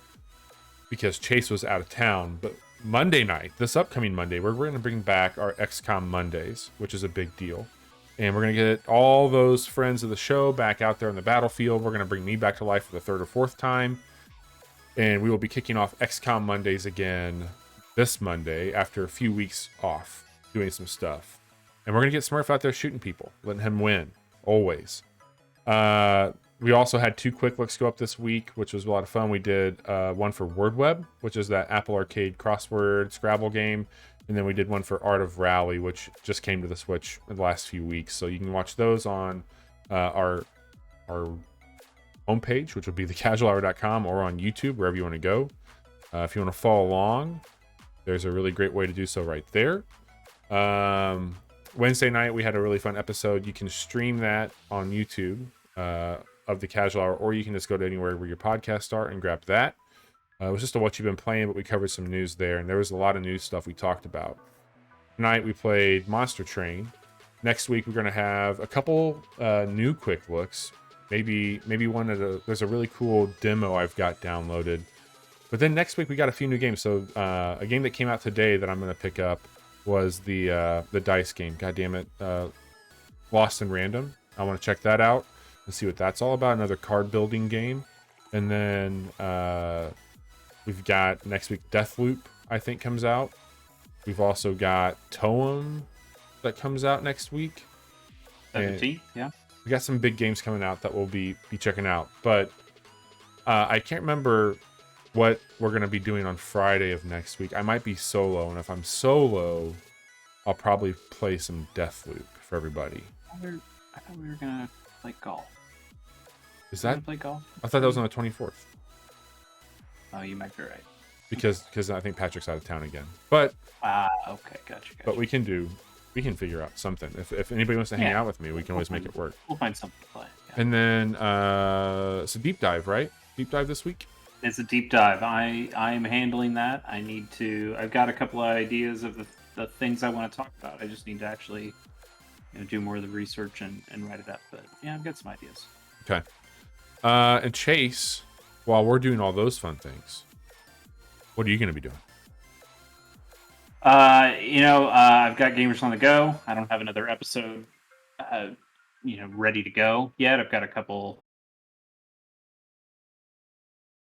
Speaker 1: because Chase was out of town. But Monday night, this upcoming Monday, we're going to bring back our XCOM Mondays, which is a big deal. And we're going to get all those friends of the show back out there on the battlefield. We're going to bring me back to life for the 3rd or 4th time. And we will be kicking off XCOM Mondays again this Monday after a few weeks off doing some stuff. And we're going to get Smurf out there shooting people, letting him win, always. We also had 2 quick looks go up this week, which was a lot of fun. We did one for WordWeb, which is that Apple Arcade crossword Scrabble game. And then we did one for Art of Rally, which just came to the Switch in the last few weeks. So you can watch those on our homepage, which will be thecasualhour.com, or on YouTube, wherever you want to go. If you want to follow along, there's a really great way to do so right there. Wednesday night, we had a really fun episode. You can stream that on YouTube of the Casual Hour, or you can just go to anywhere where your podcasts are and grab that. It was just what you've been playing, but we covered some news there, and there was a lot of news stuff we talked about. Tonight, we played Monster Train. Next week, we're going to have a couple new quick looks, maybe one of there's a really cool demo I've got downloaded. But then next week we got a few new games. So a game that came out today that I'm gonna pick up was the dice game. God damn it, Lost in Random. I want to check that out and see what that's all about. Another card building game. And then we've got next week Deathloop, I think, comes out. We've also got Toem that comes out next week.
Speaker 2: 17th, yeah.
Speaker 1: We got some big games coming out that we'll be checking out. But I can't remember what we're going to be doing on Friday of next week. I might be solo, and if I'm solo, I'll probably play some Deathloop for everybody.
Speaker 2: I thought we were gonna play golf.
Speaker 1: Is
Speaker 2: We're
Speaker 1: that?
Speaker 2: gonna play golf?
Speaker 1: I thought that was on the 24th.
Speaker 2: Oh, you might be right.
Speaker 1: Because I think Patrick's out of town again. But
Speaker 2: Okay, gotcha.
Speaker 1: but we can figure out something. If anybody wants to hang
Speaker 2: Yeah.
Speaker 1: out with me, we can always make it work.
Speaker 2: We'll find something to play. Yeah.
Speaker 1: And then it's a deep dive, right? Deep dive this week.
Speaker 2: It's a deep dive. I'm handling that. I've got a couple of ideas of the things I want to talk about. I just need to actually do more of the research and write it up. But yeah, I've got some ideas.
Speaker 1: Okay. And Chase, while we're doing all those fun things, what are you going to be doing?
Speaker 2: I've got Gamers on the Go. I don't have another episode, ready to go yet. I've got a couple